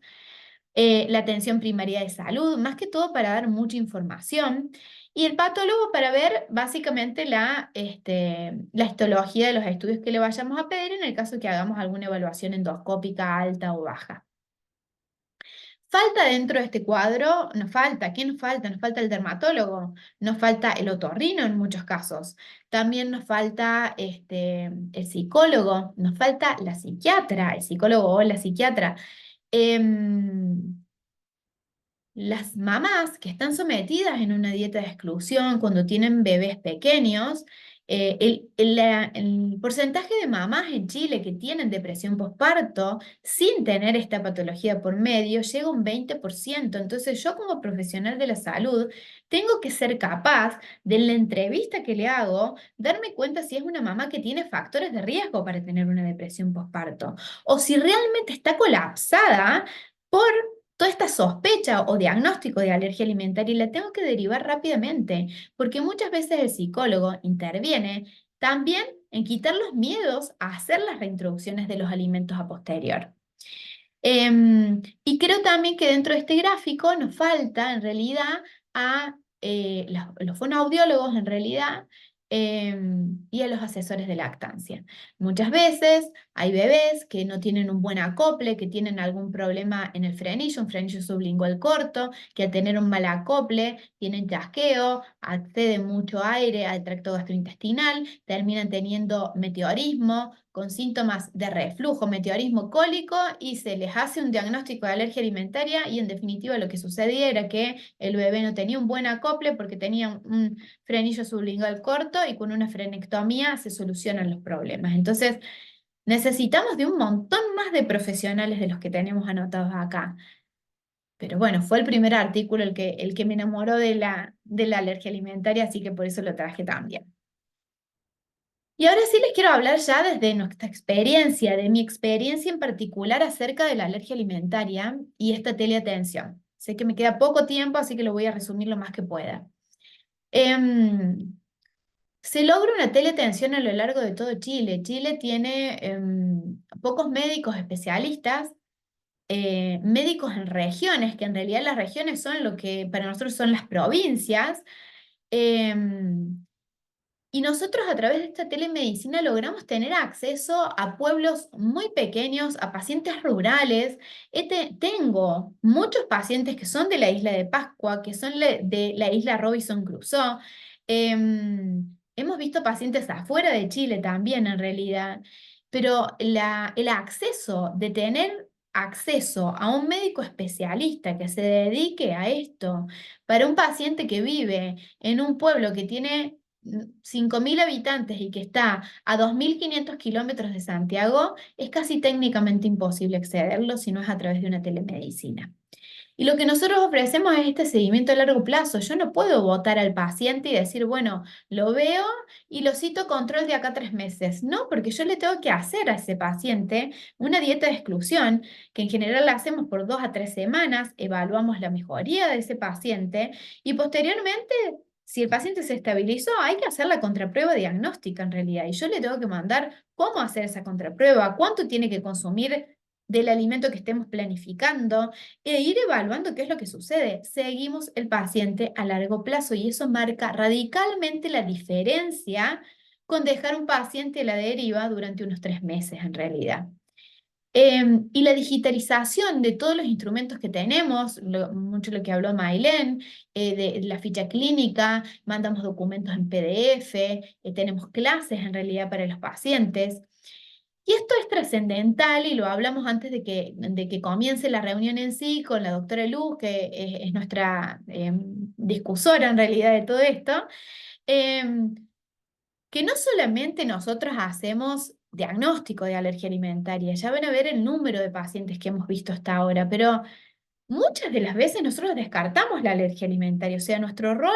la atención primaria de salud, más que todo para dar mucha información, y el patólogo para ver básicamente la histología de los estudios que le vayamos a pedir en el caso que hagamos alguna evaluación endoscópica alta o baja. Falta dentro de este cuadro, nos falta, ¿qué nos falta? Nos falta el dermatólogo, nos falta el otorrino en muchos casos, también nos falta el psicólogo, nos falta la psiquiatra, el psicólogo o la psiquiatra. Las mamás que están sometidas en una dieta de exclusión cuando tienen bebés pequeños, el porcentaje de mamás en Chile que tienen depresión postparto sin tener esta patología por medio llega a un 20%. Entonces yo como profesional de la salud tengo que ser capaz de la entrevista que le hago darme cuenta si es una mamá que tiene factores de riesgo para tener una depresión postparto o si realmente está colapsada por toda esta sospecha o diagnóstico de alergia alimentaria y la tengo que derivar rápidamente, porque muchas veces el psicólogo interviene también en quitar los miedos a hacer las reintroducciones de los alimentos a posterior. Y creo también que dentro de este gráfico nos falta en realidad a los fonoaudiólogos en realidad y a los asesores de lactancia. Muchas veces hay bebés que no tienen un buen acople, que tienen algún problema en el frenillo, un frenillo sublingual corto, que al tener un mal acople tienen chasqueo, accede mucho aire al tracto gastrointestinal, terminan teniendo meteorismo, con síntomas de reflujo, meteorismo cólico, y se les hace un diagnóstico de alergia alimentaria y en definitiva lo que sucedía era que el bebé no tenía un buen acople porque tenía un frenillo sublingual corto y con una frenectomía se solucionan los problemas. Entonces, necesitamos de un montón más de profesionales de los que tenemos anotados acá. Pero bueno, fue el primer artículo el que me enamoró de la alergia alimentaria, así que por eso lo traje también. Y ahora sí les quiero hablar ya desde nuestra experiencia, de mi experiencia en particular acerca de la alergia alimentaria y esta teleatención. Sé que me queda poco tiempo, así que lo voy a resumir lo más que pueda. Se logra una teleatención a lo largo de todo Chile. Chile tiene pocos médicos especialistas, médicos en regiones, que en realidad las regiones son lo que para nosotros son las provincias. Y nosotros a través de esta telemedicina logramos tener acceso a pueblos muy pequeños, a pacientes rurales. Tengo muchos pacientes que son de la isla de Pascua, que son de la isla Robinson Crusoe. Hemos visto pacientes afuera de Chile también en realidad, pero el acceso de tener acceso a un médico especialista que se dedique a esto para un paciente que vive en un pueblo que tiene 5.000 habitantes y que está a 2.500 kilómetros de Santiago, es casi técnicamente imposible accederlo si no es a través de una telemedicina. Y lo que nosotros ofrecemos es este seguimiento a largo plazo. Yo no puedo votar al paciente y decir, bueno, lo veo y lo cito a control de acá 3 meses. No, porque yo le tengo que hacer a ese paciente una dieta de exclusión, que en general la hacemos por 2 a 3 semanas, evaluamos la mejoría de ese paciente y posteriormente, si el paciente se estabilizó, hay que hacer la contraprueba diagnóstica en realidad. Y yo le tengo que mandar cómo hacer esa contraprueba, cuánto tiene que consumir del alimento que estemos planificando e ir evaluando qué es lo que sucede. Seguimos el paciente a largo plazo y eso marca radicalmente la diferencia con dejar un paciente a la deriva durante unos 3 meses en realidad. Y la digitalización de todos los instrumentos que tenemos, mucho lo que habló Mailén, de la ficha clínica, mandamos documentos en PDF, tenemos clases en realidad para los pacientes. Y esto es trascendental y lo hablamos antes de que comience la reunión en sí con la doctora Luz, que es nuestra discusora en realidad de todo esto, em, que no solamente nosotros hacemos diagnóstico de alergia alimentaria, ya van a ver el número de pacientes que hemos visto hasta ahora, pero muchas de las veces nosotros descartamos la alergia alimentaria, o sea, nuestro rol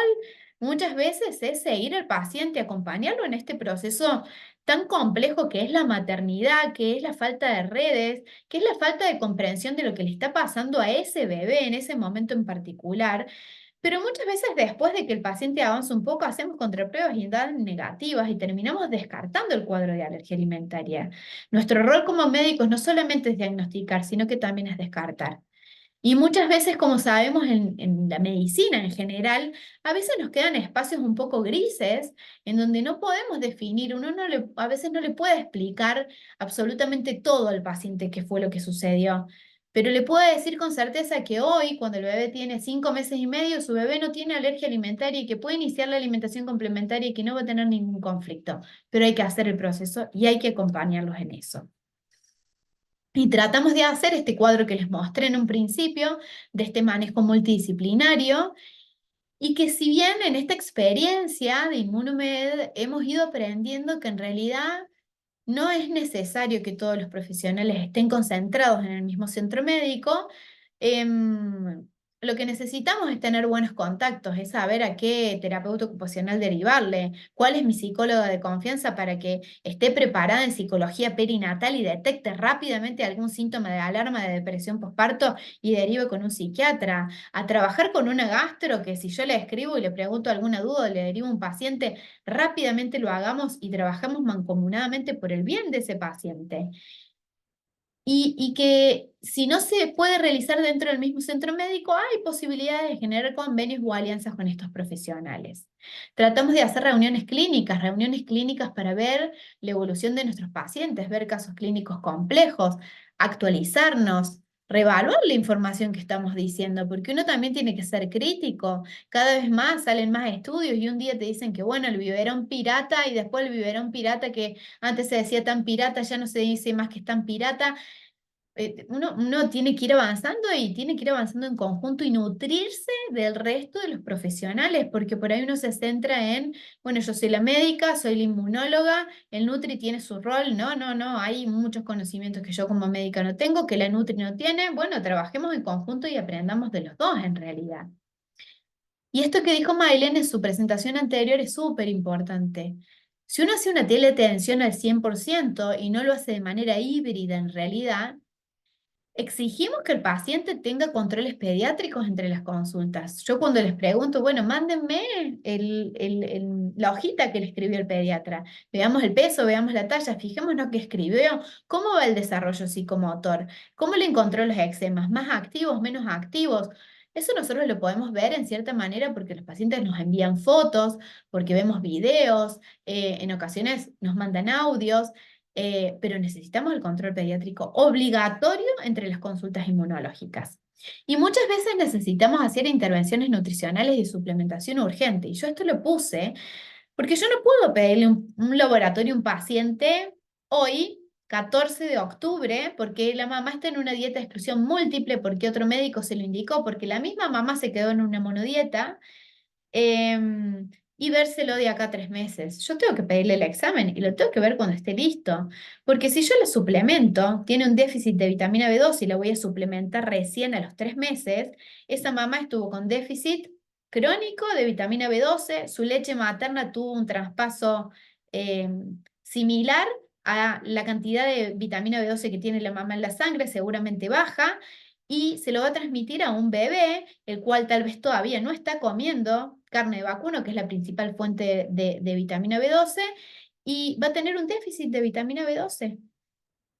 muchas veces es seguir al paciente, acompañarlo en este proceso tan complejo que es la maternidad, que es la falta de redes, que es la falta de comprensión de lo que le está pasando a ese bebé en ese momento en particular. Pero muchas veces después de que el paciente avanza un poco, hacemos contrapruebas y dan negativas y terminamos descartando el cuadro de alergia alimentaria. Nuestro rol como médicos no solamente es diagnosticar, sino que también es descartar. Y muchas veces, como sabemos en la medicina en general, a veces nos quedan espacios un poco grises en donde no podemos definir, a veces no le puede explicar absolutamente todo al paciente qué fue lo que sucedió, pero le puede decir con certeza que hoy, cuando el bebé tiene 5 meses y medio, su bebé no tiene alergia alimentaria y que puede iniciar la alimentación complementaria y que no va a tener ningún conflicto, pero hay que hacer el proceso y hay que acompañarlos en eso. Y tratamos de hacer este cuadro que les mostré en un principio, de este manejo multidisciplinario, y que si bien en esta experiencia de Inmunomed hemos ido aprendiendo que en realidad no es necesario que todos los profesionales estén concentrados en el mismo centro médico. Lo que necesitamos es tener buenos contactos, es saber a qué terapeuta ocupacional derivarle, cuál es mi psicóloga de confianza para que esté preparada en psicología perinatal y detecte rápidamente algún síntoma de alarma de depresión postparto y derive con un psiquiatra, a trabajar con una gastro que si yo le escribo y le pregunto alguna duda o le derivo a un paciente, rápidamente lo hagamos y trabajamos mancomunadamente por el bien de ese paciente. Y que si no se puede realizar dentro del mismo centro médico, hay posibilidades de generar convenios o alianzas con estos profesionales. Tratamos de hacer reuniones clínicas para ver la evolución de nuestros pacientes, ver casos clínicos complejos, actualizarnos, reevaluar la información que estamos diciendo, porque uno también tiene que ser crítico. Cada vez más salen más estudios y un día te dicen que, bueno, el biberón pirata y después el biberón pirata que antes se decía tan pirata, ya no se dice más que es tan pirata. Uno tiene que ir avanzando y tiene que ir avanzando en conjunto y nutrirse del resto de los profesionales, porque por ahí uno se centra en, bueno, yo soy la médica, soy la inmunóloga, el Nutri tiene su rol. No, no, no, hay muchos conocimientos que yo como médica no tengo, que la Nutri no tiene. Bueno, trabajemos en conjunto y aprendamos de los dos en realidad. Y esto que dijo Maylene en su presentación anterior es súper importante. Si uno hace una teleatención al 100% y no lo hace de manera híbrida en realidad, exigimos que el paciente tenga controles pediátricos entre las consultas. Yo cuando les pregunto, bueno, mándenme la hojita que le escribió el pediatra. Veamos el peso, veamos la talla, fijémonos qué escribió, cómo va el desarrollo psicomotor, cómo le encontró los eczemas, más activos, menos activos. Eso nosotros lo podemos ver en cierta manera porque los pacientes nos envían fotos, porque vemos videos, en ocasiones nos mandan audios. Pero necesitamos el control pediátrico obligatorio entre las consultas inmunológicas. Y muchas veces necesitamos hacer intervenciones nutricionales y suplementación urgente. Y yo esto lo puse porque yo no puedo pedirle un laboratorio a un paciente hoy, 14 de octubre, porque la mamá está en una dieta de exclusión múltiple, porque otro médico se lo indicó, porque la misma mamá se quedó en una monodieta. y vérselo de acá a 3 meses. Yo tengo que pedirle el examen y lo tengo que ver cuando esté listo. Porque si yo le suplemento, tiene un déficit de vitamina B12 y la voy a suplementar recién a los 3 meses, esa mamá estuvo con déficit crónico de vitamina B12, su leche materna tuvo un traspaso eh, similar a la cantidad de vitamina B12 que tiene la mamá en la sangre, seguramente baja, y se lo va a transmitir a un bebé, el cual tal vez todavía no está comiendo carne de vacuno, que es la principal fuente de vitamina B12, y va a tener un déficit de vitamina B12,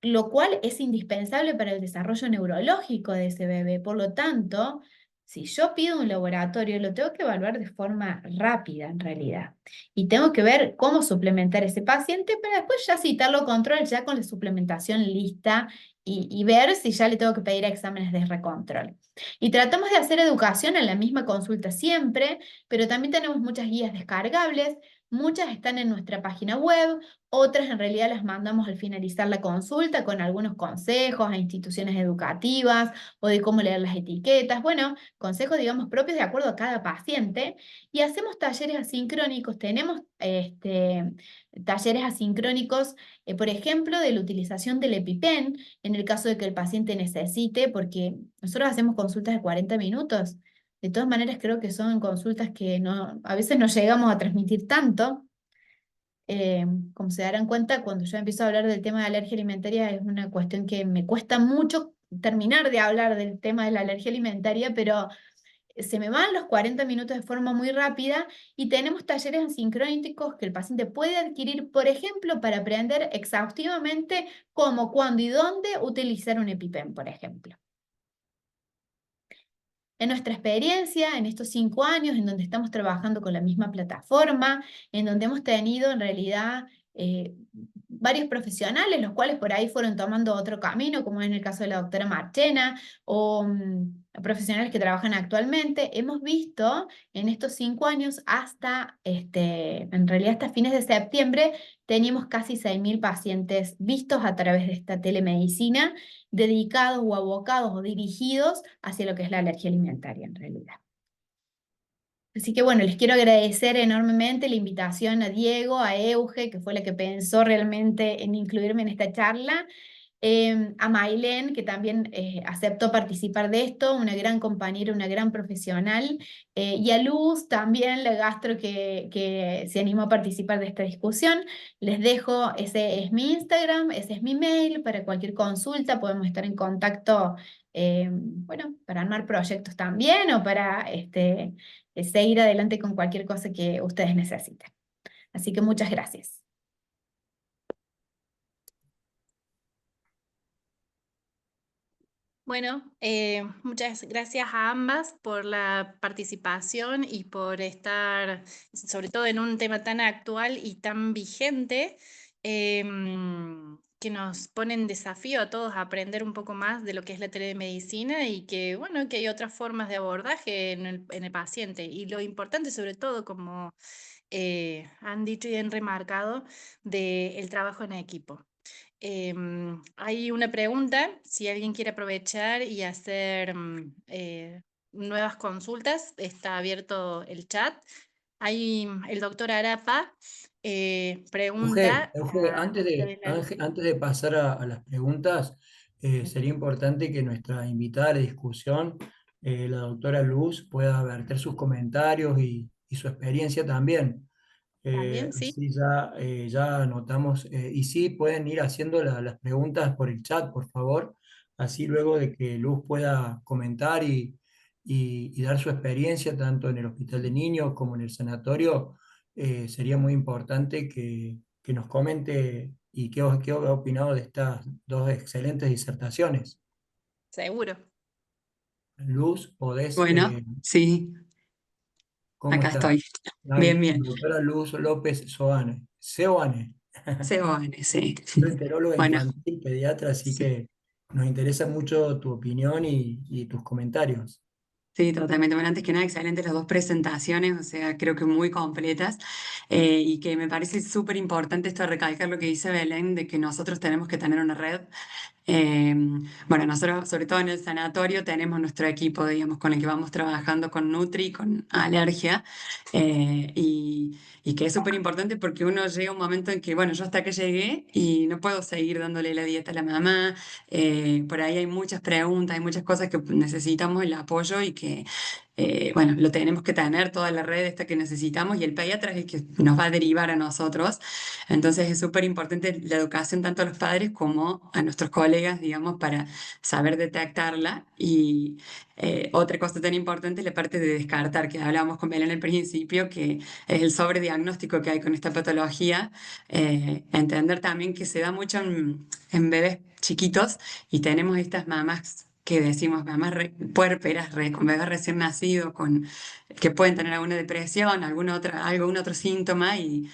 lo cual es indispensable para el desarrollo neurológico de ese bebé. Por lo tanto, si yo pido un laboratorio, lo tengo que evaluar de forma rápida en realidad. Y tengo que ver cómo suplementar a ese paciente para después ya citarlo a control ya con la suplementación lista y ver si ya le tengo que pedir exámenes de recontrol. Y tratamos de hacer educación en la misma consulta siempre, pero también tenemos muchas guías descargables. Muchas están en nuestra página web, otras en realidad las mandamos al finalizar la consulta con algunos consejos a instituciones educativas o de cómo leer las etiquetas. Bueno, consejos, digamos, propios de acuerdo a cada paciente. Y hacemos talleres asincrónicos. Tenemos talleres asincrónicos, por ejemplo, de la utilización del EpiPen en el caso de que el paciente necesite, porque nosotros hacemos consultas de 40 minutos. De todas maneras, creo que son consultas que no, a veces no llegamos a transmitir tanto. Como se darán cuenta, cuando yo empiezo a hablar del tema de alergia alimentaria es una cuestión que me cuesta mucho terminar de hablar del tema de la alergia alimentaria, pero se me van los 40 minutos de forma muy rápida y tenemos talleres asincrónicos que el paciente puede adquirir, por ejemplo, para aprender exhaustivamente cómo, cuándo y dónde utilizar un EpiPen, por ejemplo. En nuestra experiencia, en estos 5 años, en donde estamos trabajando con la misma plataforma, en donde hemos tenido en realidad varios profesionales, los cuales por ahí fueron tomando otro camino, como en el caso de la doctora Marchena, o profesionales que trabajan actualmente, hemos visto en estos 5 años hasta, en realidad hasta fines de septiembre, teníamos casi 6.000 pacientes vistos a través de esta telemedicina, dedicados o abocados o dirigidos hacia lo que es la alergia alimentaria en realidad. Así que bueno, les quiero agradecer enormemente la invitación a Diego, a Euge, que fue la que pensó realmente en incluirme en esta charla, a Mailén, que también aceptó participar de esto, una gran compañera, una gran profesional, y a Luz, también la gastro que se animó a participar de esta discusión. Les dejo, ese es mi Instagram, ese es mi mail, para cualquier consulta podemos estar en contacto, bueno, para armar proyectos también o para seguir adelante con cualquier cosa que ustedes necesiten. Así que muchas gracias. Bueno, muchas gracias a ambas por la participación y por estar, sobre todo en un tema tan actual y tan vigente, que nos pone en desafío a todos a aprender un poco más de lo que es la telemedicina y que, bueno, que hay otras formas de abordaje en el paciente. Y lo importante, sobre todo, como han dicho y han remarcado, del trabajo en equipo. Hay una pregunta, si alguien quiere aprovechar y hacer nuevas consultas, está abierto el chat. Hay el doctor Arapa pregunta Euge, a Isabela Lupi. antes de pasar a las preguntas, sería importante que nuestra invitada a la discusión, la doctora Luz, pueda verter sus comentarios y su experiencia también. También, sí. Así ya, ya anotamos. Y sí, pueden ir haciendo las preguntas por el chat, por favor. Así luego de que Luz pueda comentar y dar su experiencia tanto en el hospital de niños como en el sanatorio, sería muy importante que nos comente y qué ha opinado de estas dos excelentes disertaciones. Seguro. Luz, podés, Bueno, sí, ¿cómo acá estás? estoy. Bien, Ay, bien. doctora Luz López Soane. Seoane. CON, sí. Soy enteróloga Bueno, infantil, pediatra, así sí, que nos interesa mucho tu opinión y tus comentarios. sí, totalmente. Bueno, antes que nada, excelentes las dos presentaciones, o sea, creo que muy completas, y que me parece súper importante esto de recalcar lo que dice Belén, de que nosotros tenemos que tener una red Eh, bueno, nosotros, sobre todo en el sanatorio, tenemos nuestro equipo, digamos, con el que vamos trabajando con Nutri, con alergia, y que es súper importante porque uno llega a un momento en que, bueno, yo hasta que llegué y no puedo seguir dándole la dieta a la mamá, por ahí hay muchas preguntas, hay muchas cosas que necesitamos el apoyo y que, bueno, lo tenemos que tener, toda la red esta que necesitamos y el pediatra es el que nos va a derivar a nosotros. Entonces es súper importante la educación tanto a los padres como a nuestros colegas, digamos, para saber detectarla. Y otra cosa tan importante es la parte de descartar, que hablábamos con Belén al principio, que es el sobrediagnóstico que hay con esta patología. Entender también que se da mucho en bebés chiquitos y tenemos estas mamás que decimos, mamás puérperas, con bebés recién nacidos, que pueden tener alguna depresión, algún otro síntoma y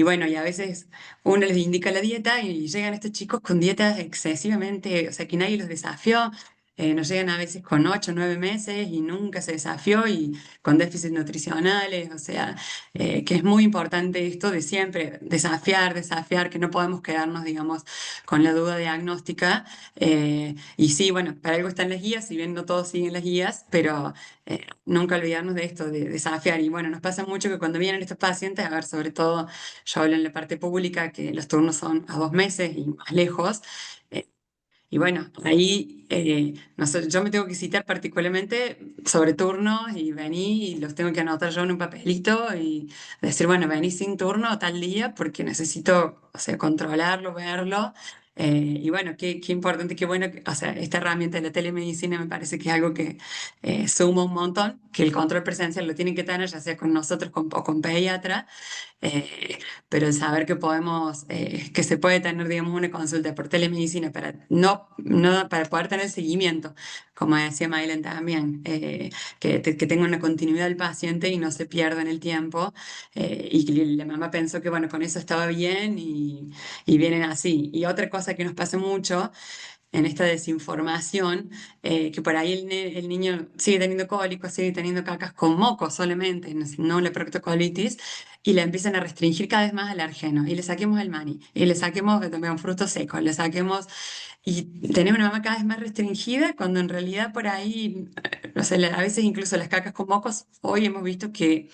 bueno, y a veces uno les indica la dieta y llegan estos chicos con dietas excesivamente, o sea, que nadie los desafió. Nos llegan a veces con 8 o 9 meses y nunca se desafió y con déficits nutricionales, o sea, que es muy importante esto de siempre desafiar, que no podemos quedarnos, digamos, con la duda diagnóstica. Y sí, bueno, para algo están las guías, si bien no todos siguen las guías, pero nunca olvidarnos de esto, de desafiar. Y bueno, nos pasa mucho que cuando vienen estos pacientes, a ver, sobre todo yo hablo en la parte pública, que los turnos son a 2 meses y más lejos. eh, y bueno, ahí yo me tengo que citar particularmente sobre turnos y vení y los tengo que anotar yo en un papelito y decir, bueno, vení sin turno tal día porque necesito, o sea, controlarlo, verlo. Y bueno, qué importante, qué bueno, o sea, esta herramienta de la telemedicina me parece que es algo que suma un montón, que el control presencial lo tienen que tener, ya sea con nosotros o con pediatra. Eh, pero el saber que que se puede tener, digamos, una consulta por telemedicina para poder tener seguimiento, como decía Maylen también, que tenga una continuidad del paciente y no se pierda en el tiempo. Y que la mamá pensó que, bueno, con eso estaba bien y vienen así. Y otra cosa que nos pasa mucho en esta desinformación, que por ahí el niño sigue teniendo cólicos, sigue teniendo cacas con moco solamente, no la proctocolitis, y le empiezan a restringir cada vez más alérgenos, y le saquemos el maní, y le saquemos también frutos secos, le saquemos, y tenemos una mamá cada vez más restringida, cuando en realidad por ahí, o sea, a veces incluso las cacas con mocos, hoy hemos visto que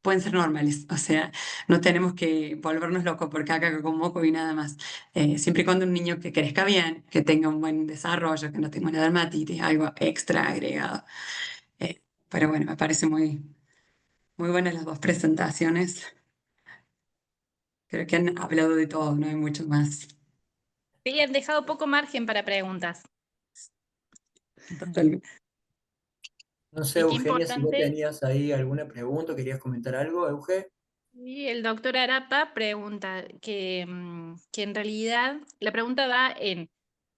pueden ser normales, o sea, no tenemos que volvernos locos por caca con moco y nada más. Siempre y cuando un niño que crezca bien, que tenga un buen desarrollo, que no tenga una dermatitis, algo extra agregado. Pero bueno, me parece muy buenas las dos presentaciones. Creo que han hablado de todo, no hay mucho más. Sí, han dejado poco margen para preguntas. Totalmente. No sé, Y qué Eugenia, si vos importante, tenías ahí alguna pregunta, o querías comentar algo, Euge. y el doctor Arapa pregunta que en realidad la pregunta va en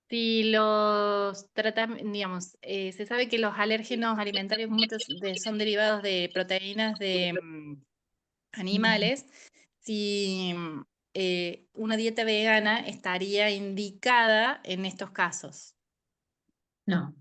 si los tratamientos, digamos, se sabe que los alérgenos alimentarios muchos son derivados de proteínas de animales, si una dieta vegana estaría indicada en estos casos. No.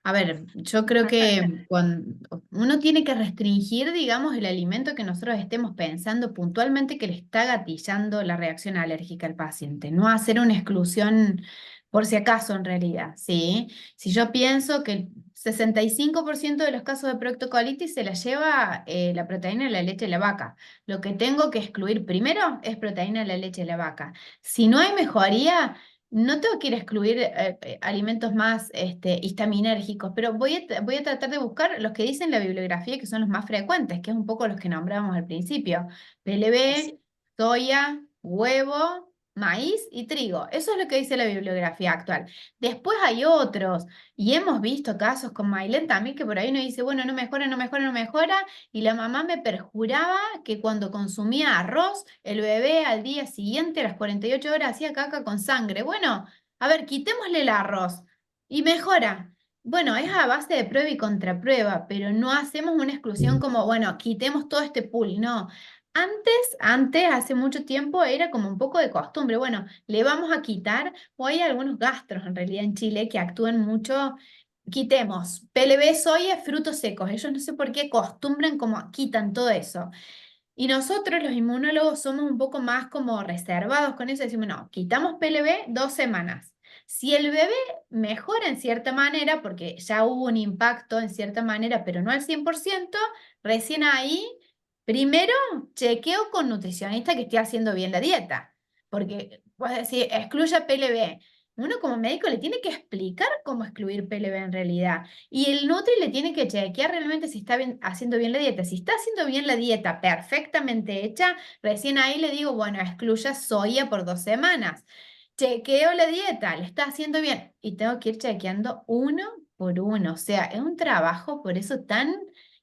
A ver, yo creo que cuando uno tiene que restringir, digamos, el alimento que nosotros estemos pensando puntualmente que le está gatillando la reacción alérgica al paciente, no hacer una exclusión por si acaso en realidad, ¿sí? Si yo pienso que el 65% de los casos de proctocolitis se la lleva la proteína de la leche de la vaca, lo que tengo que excluir primero es proteína de la leche de la vaca. Si no hay mejoría, no tengo que ir a excluir alimentos más histaminérgicos, pero voy a tratar de buscar los que dicen la bibliografía, que son los más frecuentes, que es un poco los que nombrábamos al principio. PLB, soya, huevo, maíz y trigo. Eso es lo que dice la bibliografía actual. Después hay otros, y hemos visto casos con Mailén también, que por ahí uno dice, bueno, no mejora, no mejora, no mejora, y la mamá me perjuraba que cuando consumía arroz, el bebé al día siguiente, a las 48 horas, hacía caca con sangre. Bueno, a ver, quitémosle el arroz y mejora. Bueno, es a base de prueba y contraprueba, pero no hacemos una exclusión como, bueno, quitemos todo este pool, no. Hace mucho tiempo era como un poco de costumbre. Bueno, le vamos a quitar, o hay algunos gastros en realidad en Chile que actúan mucho. Quitemos PLB, soya, frutos secos. Ellos no sé por qué acostumbran como quitan todo eso. Y nosotros los inmunólogos somos un poco más como reservados con eso. Decimos, no, quitamos PLB 2 semanas. Si el bebé mejora en cierta manera, porque ya hubo un impacto en cierta manera, pero no al 100%, recién ahí, primero chequeo con nutricionista que esté haciendo bien la dieta. Porque, pues decir, excluya PLB. Uno como médico le tiene que explicar cómo excluir PLB en realidad. Y el Nutri le tiene que chequear realmente si está haciendo bien la dieta. Si está haciendo bien la dieta perfectamente hecha, recién ahí le digo, bueno, excluya soya por 2 semanas. Chequeo la dieta, le está haciendo bien. Y tengo que ir chequeando uno por uno. O sea, es un trabajo por eso tan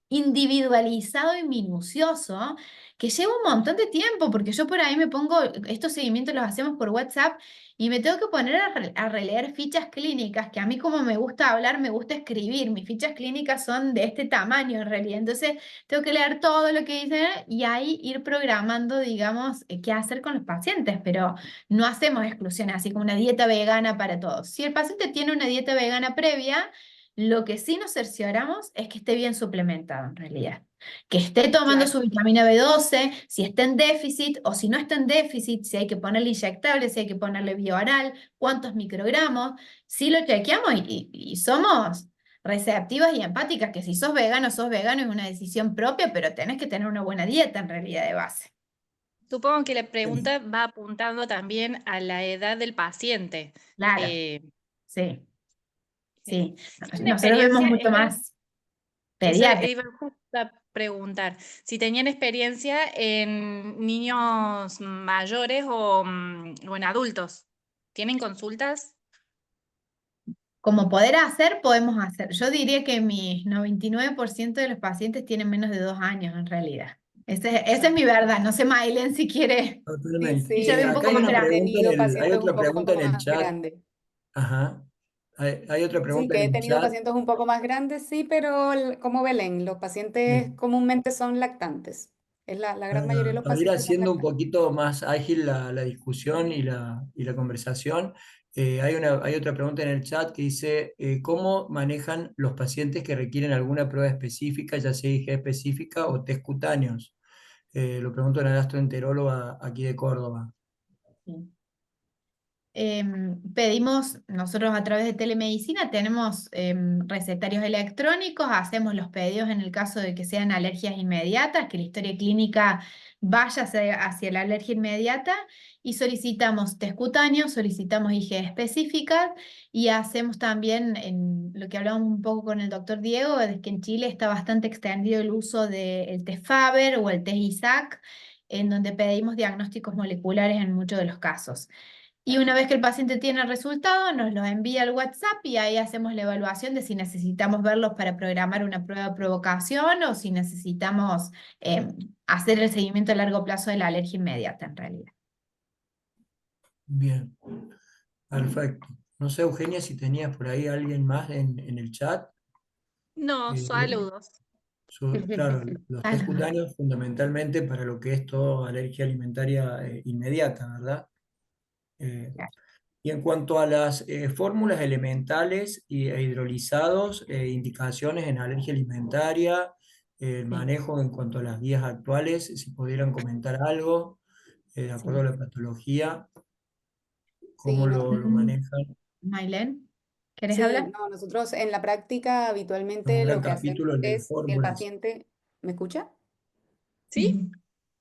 individualizado y minucioso que lleva un montón de tiempo, porque yo por ahí me pongo, estos seguimientos los hacemos por WhatsApp y me tengo que poner a releer fichas clínicas, que a mí como me gusta hablar, me gusta escribir. Mis fichas clínicas son de este tamaño en realidad. Entonces tengo que leer todo lo que dice y ahí ir programando, digamos, qué hacer con los pacientes, pero no hacemos exclusiones, así como una dieta vegana para todos. Si el paciente tiene una dieta vegana previa, lo que sí nos cercioramos es que esté bien suplementado en realidad. Que esté tomando Claro. su vitamina B12, si está en déficit o si no está en déficit, si hay que ponerle inyectable, si hay que ponerle biooral, cuántos microgramos. Si lo chequeamos y somos receptivas y empáticas, que si sos vegano es una decisión propia, pero tenés que tener una buena dieta en realidad de base. Supongo que la Bien. pregunta va apuntando también a la edad del paciente. Claro, Eh, sí, eh, sí. ¿Tienen Nosotros vemos experiencia? mucho más Eso pediatría. iba justo a preguntar. Si tenían experiencia en niños mayores o en adultos. ¿Tienen consultas? Como poder hacer, podemos hacer. Yo diría que mi 99% de los pacientes tienen menos de 2 años en realidad. Esa es mi verdad. No sé, Mailen, si quiere. Sí, Totalmente. Ella sí, ve un Acá poco hay más una he grande. pregunta tenido hay pacientes un otra poco pregunta en el más chat. grandes. Ajá. Hay otra Sí, pregunta en que he el tenido chat. pacientes un poco más grandes, sí, pero como Belén, los pacientes Bien. comúnmente son lactantes. Es la gran mayoría de los Para ir pacientes son haciendo un lactantes. poquito más ágil la discusión y la conversación, hay otra pregunta en el chat que dice, ¿cómo manejan los pacientes que requieren alguna prueba específica, ya sea IG específica o test cutáneos? Lo pregunto a la gastroenteróloga aquí de Córdoba. Sí. Pedimos, nosotros a través de telemedicina tenemos recetarios electrónicos, hacemos los pedidos en el caso de que sean alergias inmediatas, que la historia clínica vaya hacia la alergia inmediata y solicitamos test cutáneos, solicitamos IG específicas y hacemos también, en lo que hablábamos un poco con el doctor Diego, es que en Chile está bastante extendido el uso del test Faber o el test ISAC, en donde pedimos diagnósticos moleculares en muchos de los casos. Y una vez que el paciente tiene el resultado, nos lo envía al WhatsApp y ahí hacemos la evaluación de si necesitamos verlos para programar una prueba de provocación o si necesitamos eh, hacer el seguimiento a largo plazo de la alergia inmediata en realidad. Bien, perfecto. No sé, Eugenia, si tenías por ahí alguien más en el chat. No, Eh, saludos. claro, los test Claro, cutáneos fundamentalmente para lo que es todo alergia alimentaria inmediata, ¿verdad? Eh, claro, y en cuanto a las fórmulas elementales e hidrolizados, indicaciones en alergia alimentaria, el sí, manejo en cuanto a las guías actuales, si pudieran comentar algo, de acuerdo a sí. la patología, cómo Sí, no, lo manejan. Mailen, ¿querés sí, hablar? no, nosotros en la práctica Un habitualmente gran lo que hacemos capítulo el de es que el fórmulas. paciente, ¿me escucha? ¿Sí? Ujú.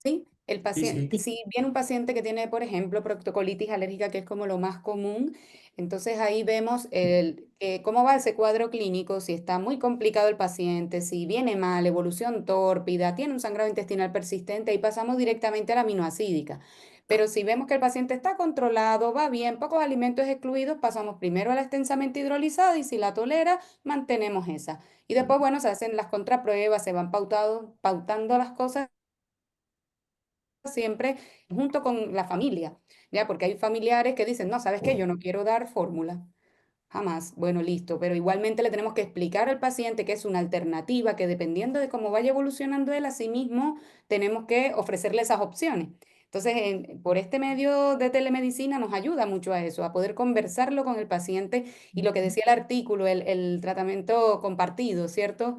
Sí, el Sí, paciente, sí. Sí, si viene un paciente que tiene, por ejemplo, proctocolitis alérgica, que es como lo más común, entonces ahí vemos cómo va ese cuadro clínico, si está muy complicado el paciente, si viene mal, evolución tórpida, tiene un sangrado intestinal persistente, y pasamos directamente a la aminoacídica. Pero si vemos que el paciente está controlado, va bien, pocos alimentos excluidos, pasamos primero a la extensamente hidrolizada y si la tolera, mantenemos esa. Y después, bueno, se hacen las contrapruebas, se van pautando las cosas siempre junto con la familia, ¿ya? Porque hay familiares que dicen, no, ¿sabes qué? Yo no quiero dar fórmula. Jamás. Bueno, listo, pero igualmente le tenemos que explicar al paciente que es una alternativa, que dependiendo de cómo vaya evolucionando él a sí mismo, tenemos que ofrecerle esas opciones. Entonces, por este medio de telemedicina nos ayuda mucho a eso, a poder conversarlo con el paciente y lo que decía el artículo, el tratamiento compartido, ¿cierto?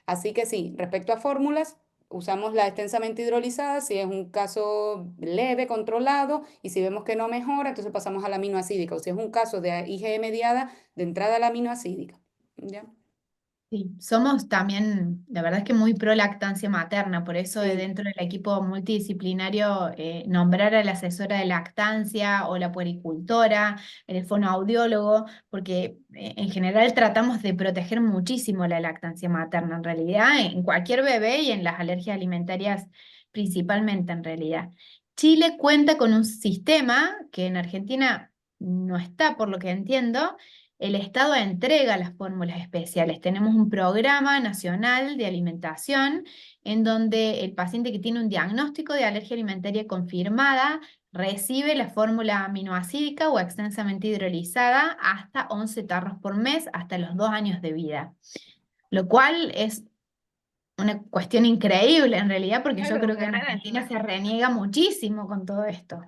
Así que sí, respecto a fórmulas, usamos la extensamente hidrolizada si es un caso leve, controlado, y si vemos que no mejora, entonces pasamos a la aminoacídica, o si es un caso de IgE mediada, de entrada a la aminoacídica. ¿Ya? Sí, somos también, la verdad es que muy pro lactancia materna, por eso Sí, dentro del equipo multidisciplinario nombrar a la asesora de lactancia o la puericultora, el fonoaudiólogo, porque en general tratamos de proteger muchísimo la lactancia materna en realidad, en cualquier bebé y en las alergias alimentarias principalmente en realidad. Chile cuenta con un sistema que en Argentina no está, por lo que entiendo. El Estado entrega las fórmulas especiales. Tenemos un programa nacional de alimentación en donde el paciente que tiene un diagnóstico de alergia alimentaria confirmada recibe la fórmula aminoacídica o extensamente hidrolizada hasta 11 tarros por mes hasta los 2 años de vida, lo cual es una cuestión increíble en realidad porque yo Claro, creo que en Argentina se reniega muchísimo con todo esto.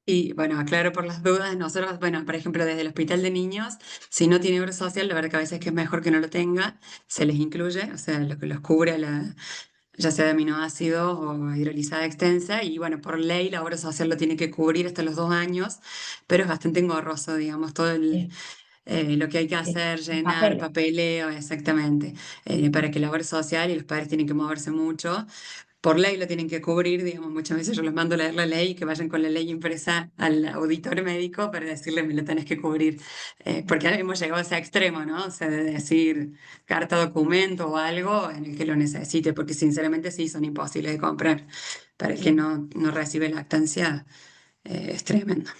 Y bueno, aclaro por las dudas, nosotros, bueno, por ejemplo, desde el hospital de niños, si no tiene obra social, la verdad que a veces que es mejor que no lo tenga, se les incluye, o sea, lo que los cubre ya sea de aminoácidos o hidrolizada extensa, y bueno, por ley la obra social lo tiene que cubrir hasta los 2 años, pero es bastante engorroso, digamos, todo Sí, lo que hay que sí, hacer, en llenar, papeles. papeleo, exactamente, para que la obra social y los padres tienen que moverse mucho. Por ley lo tienen que cubrir, digamos, muchas veces yo los mando a leer la ley y que vayan con la ley impresa al auditor médico para decirle me lo tenés que cubrir. Porque ahora hemos llegado a ese extremo, ¿no? O sea, de decir carta documento o algo en el que lo necesite, porque sinceramente sí son imposibles de comprar. Para el que Sí. no recibe lactancia, es tremendo.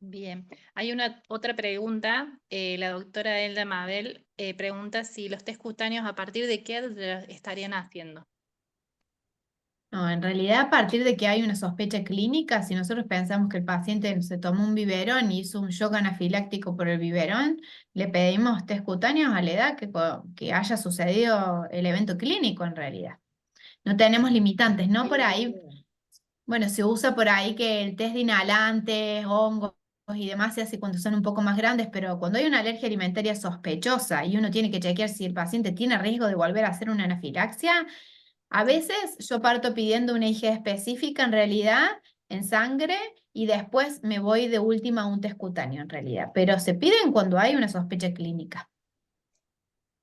Bien, hay una otra pregunta. La doctora Elda Mabel pregunta si los test cutáneos a partir de qué edad estarían haciendo. No, en realidad a partir de que hay una sospecha clínica, si nosotros pensamos que el paciente se tomó un biberón y hizo un shock anafiláctico por el biberón, le pedimos test cutáneos a la edad que haya sucedido el evento clínico en realidad. No tenemos limitantes, ¿no? Por ahí, bueno, se usa por ahí que el test de inhalantes, hongos y demás se hace cuando son un poco más grandes, pero cuando hay una alergia alimentaria sospechosa y uno tiene que chequear si el paciente tiene riesgo de volver a hacer una anafilaxia, a veces yo parto pidiendo una IgE específica en realidad en sangre y después me voy de última a un test cutáneo en realidad, pero se piden cuando hay una sospecha clínica.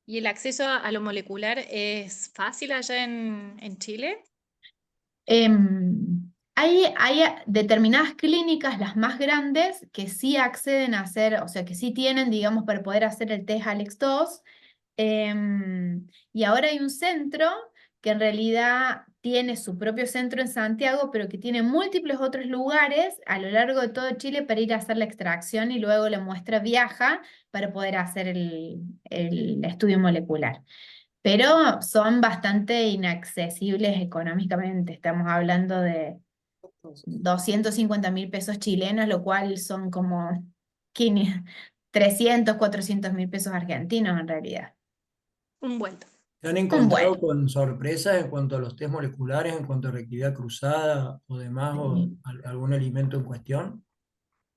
¿Y el acceso a lo molecular es fácil allá en Chile? Hay determinadas clínicas, las más grandes, que sí acceden a hacer, o sea, que sí tienen, digamos, para poder hacer el test Alex 2. Y ahora hay un centro que en realidad tiene su propio centro en Santiago, pero que tiene múltiples otros lugares a lo largo de todo Chile para ir a hacer la extracción y luego la muestra viaja para poder hacer el estudio molecular. Pero son bastante inaccesibles económicamente. Estamos hablando de 250.000 pesos chilenos, lo cual son como 300.000, 400.000 pesos argentinos en realidad. Un vuelto. ¿Se han Un encontrado vuelo. con sorpresas en cuanto a los test moleculares, en cuanto a reactividad cruzada o demás, o Sí. algún alimento en cuestión?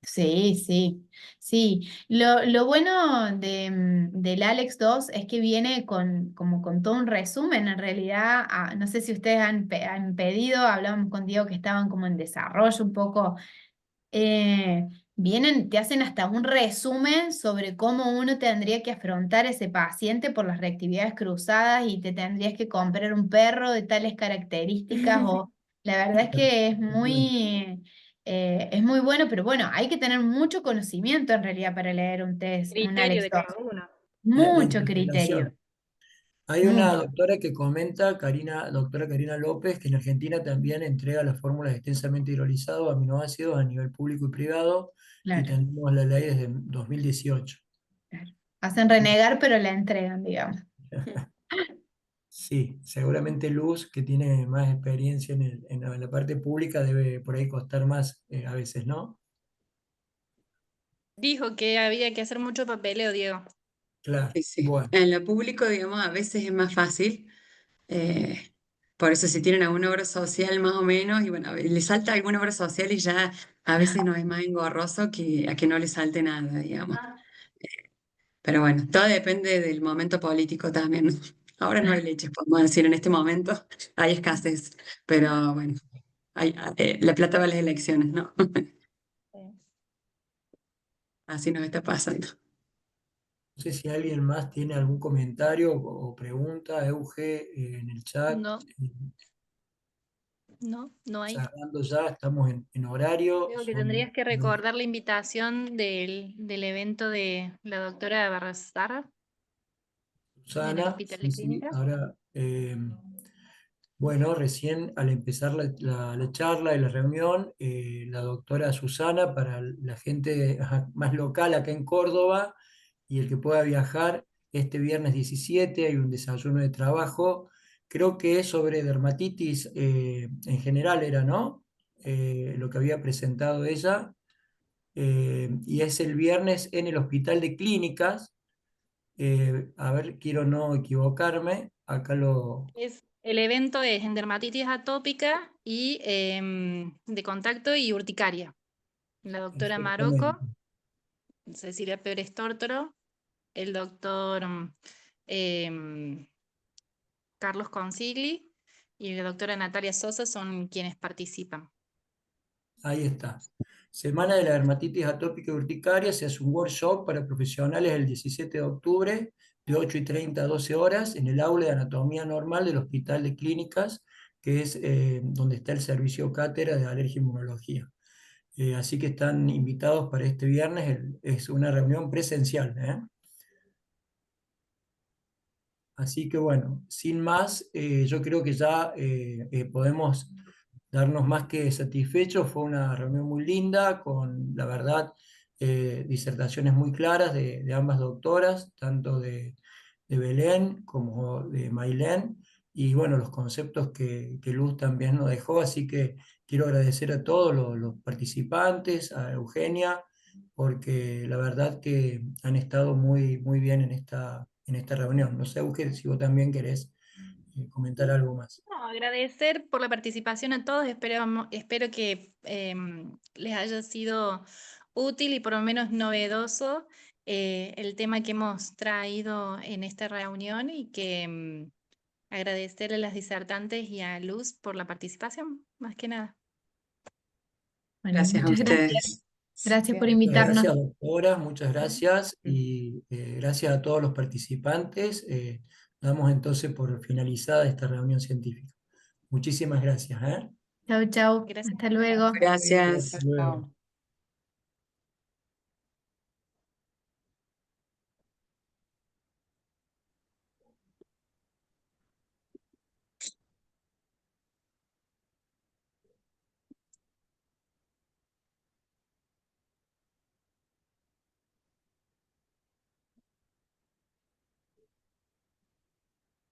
Sí, sí, sí. Lo bueno del Alex 2 es que viene como con todo un resumen. En realidad, no sé si ustedes han pedido, hablábamos con Diego que estaban como en desarrollo un poco. Te hacen hasta un resumen sobre cómo uno tendría que afrontar ese paciente por las reactividades cruzadas y te tendrías que comprar un perro de tales características o la verdad es que es muy bueno, pero bueno, hay que tener mucho conocimiento en realidad para leer un test, un Criterio de Alex 2. cada uno. La Mucho criterio, interpretación. Hay una mucho. doctora que comenta, doctora Karina López, que en Argentina también entrega las fórmulas extensamente hidrolizados, aminoácidos a nivel público y privado, y Claro, tenemos la ley desde 2018. claro. Hacen renegar, pero la entregan, digamos. Sí, seguramente Luz, que tiene más experiencia en la parte pública, debe por ahí costar más a veces, ¿no? Dijo que había que hacer mucho papeleo, Diego. Claro. Sí, sí. Bueno, En lo público, digamos, a veces es más fácil. eh, por eso si tienen alguna obra social más o menos, y bueno, le salta alguna obra social y ya a veces no es más engorroso que a que no le salte nada, digamos. Pero bueno, todo depende del momento político también, ¿no? Ahora no hay leche, podemos decir en este momento, hay escasez, pero bueno, la plata va a las elecciones, ¿no? Así nos está pasando. No sé si alguien más tiene algún comentario o pregunta, Euge, en el chat. No, no hay. Cerrando ya, estamos en horario. Creo que tendrías que recordar la invitación del evento de la doctora Barrazara en el Susana, Hospital de sí, sí, Clínicas. ahora, bueno, recién al empezar la charla y la reunión, la doctora Susana, para la gente más local acá en Córdoba y el que pueda viajar, este viernes 17 hay un desayuno de trabajo, creo que es sobre dermatitis en general era, ¿no? Lo que había presentado ella, y es el viernes en el Hospital de Clínicas. A ver, quiero no equivocarme, acá El evento es en dermatitis atópica y de contacto y urticaria. La doctora perfectamente. Maroco, Cecilia Pérez Tórtoro, el doctor em, Carlos Consigli y la doctora Natalia Sosa son quienes participan. Ahí está. Semana de la dermatitis atópica y urticaria, se hace un workshop para profesionales el 17 de octubre de 8:30 a 12 horas en el aula de anatomía normal del Hospital de Clínicas, que es donde está el servicio cátedra de alergia e inmunología. Así que están invitados para este viernes, es una reunión presencial, ¿eh? Así que bueno, sin más, yo creo que ya podemos darnos más que satisfechos. Fue una reunión muy linda, con, la verdad, disertaciones muy claras de ambas doctoras, tanto de Belén como de Mailén, y bueno, los conceptos que Luz también nos dejó. Así que quiero agradecer a todos los participantes, a Eugenia, porque la verdad que han estado muy bien en esta reunión. No sé, Euge, si vos también querés comentar algo más. No, agradecer por la participación a todos. Espero que les haya sido útil y por lo menos novedoso el tema que hemos traído en esta reunión y que agradecerle a las disertantes y a Luz por la participación, más que nada. Bueno, Gracias a muchas gracias. ustedes. Gracias por Muchas invitarnos. gracias, doctora, muchas gracias y gracias a todos los participantes. Damos entonces por finalizada esta reunión científica. Muchísimas gracias, ¿eh? Chau, chau. Gracias. Hasta luego. Hasta Gracias. luego.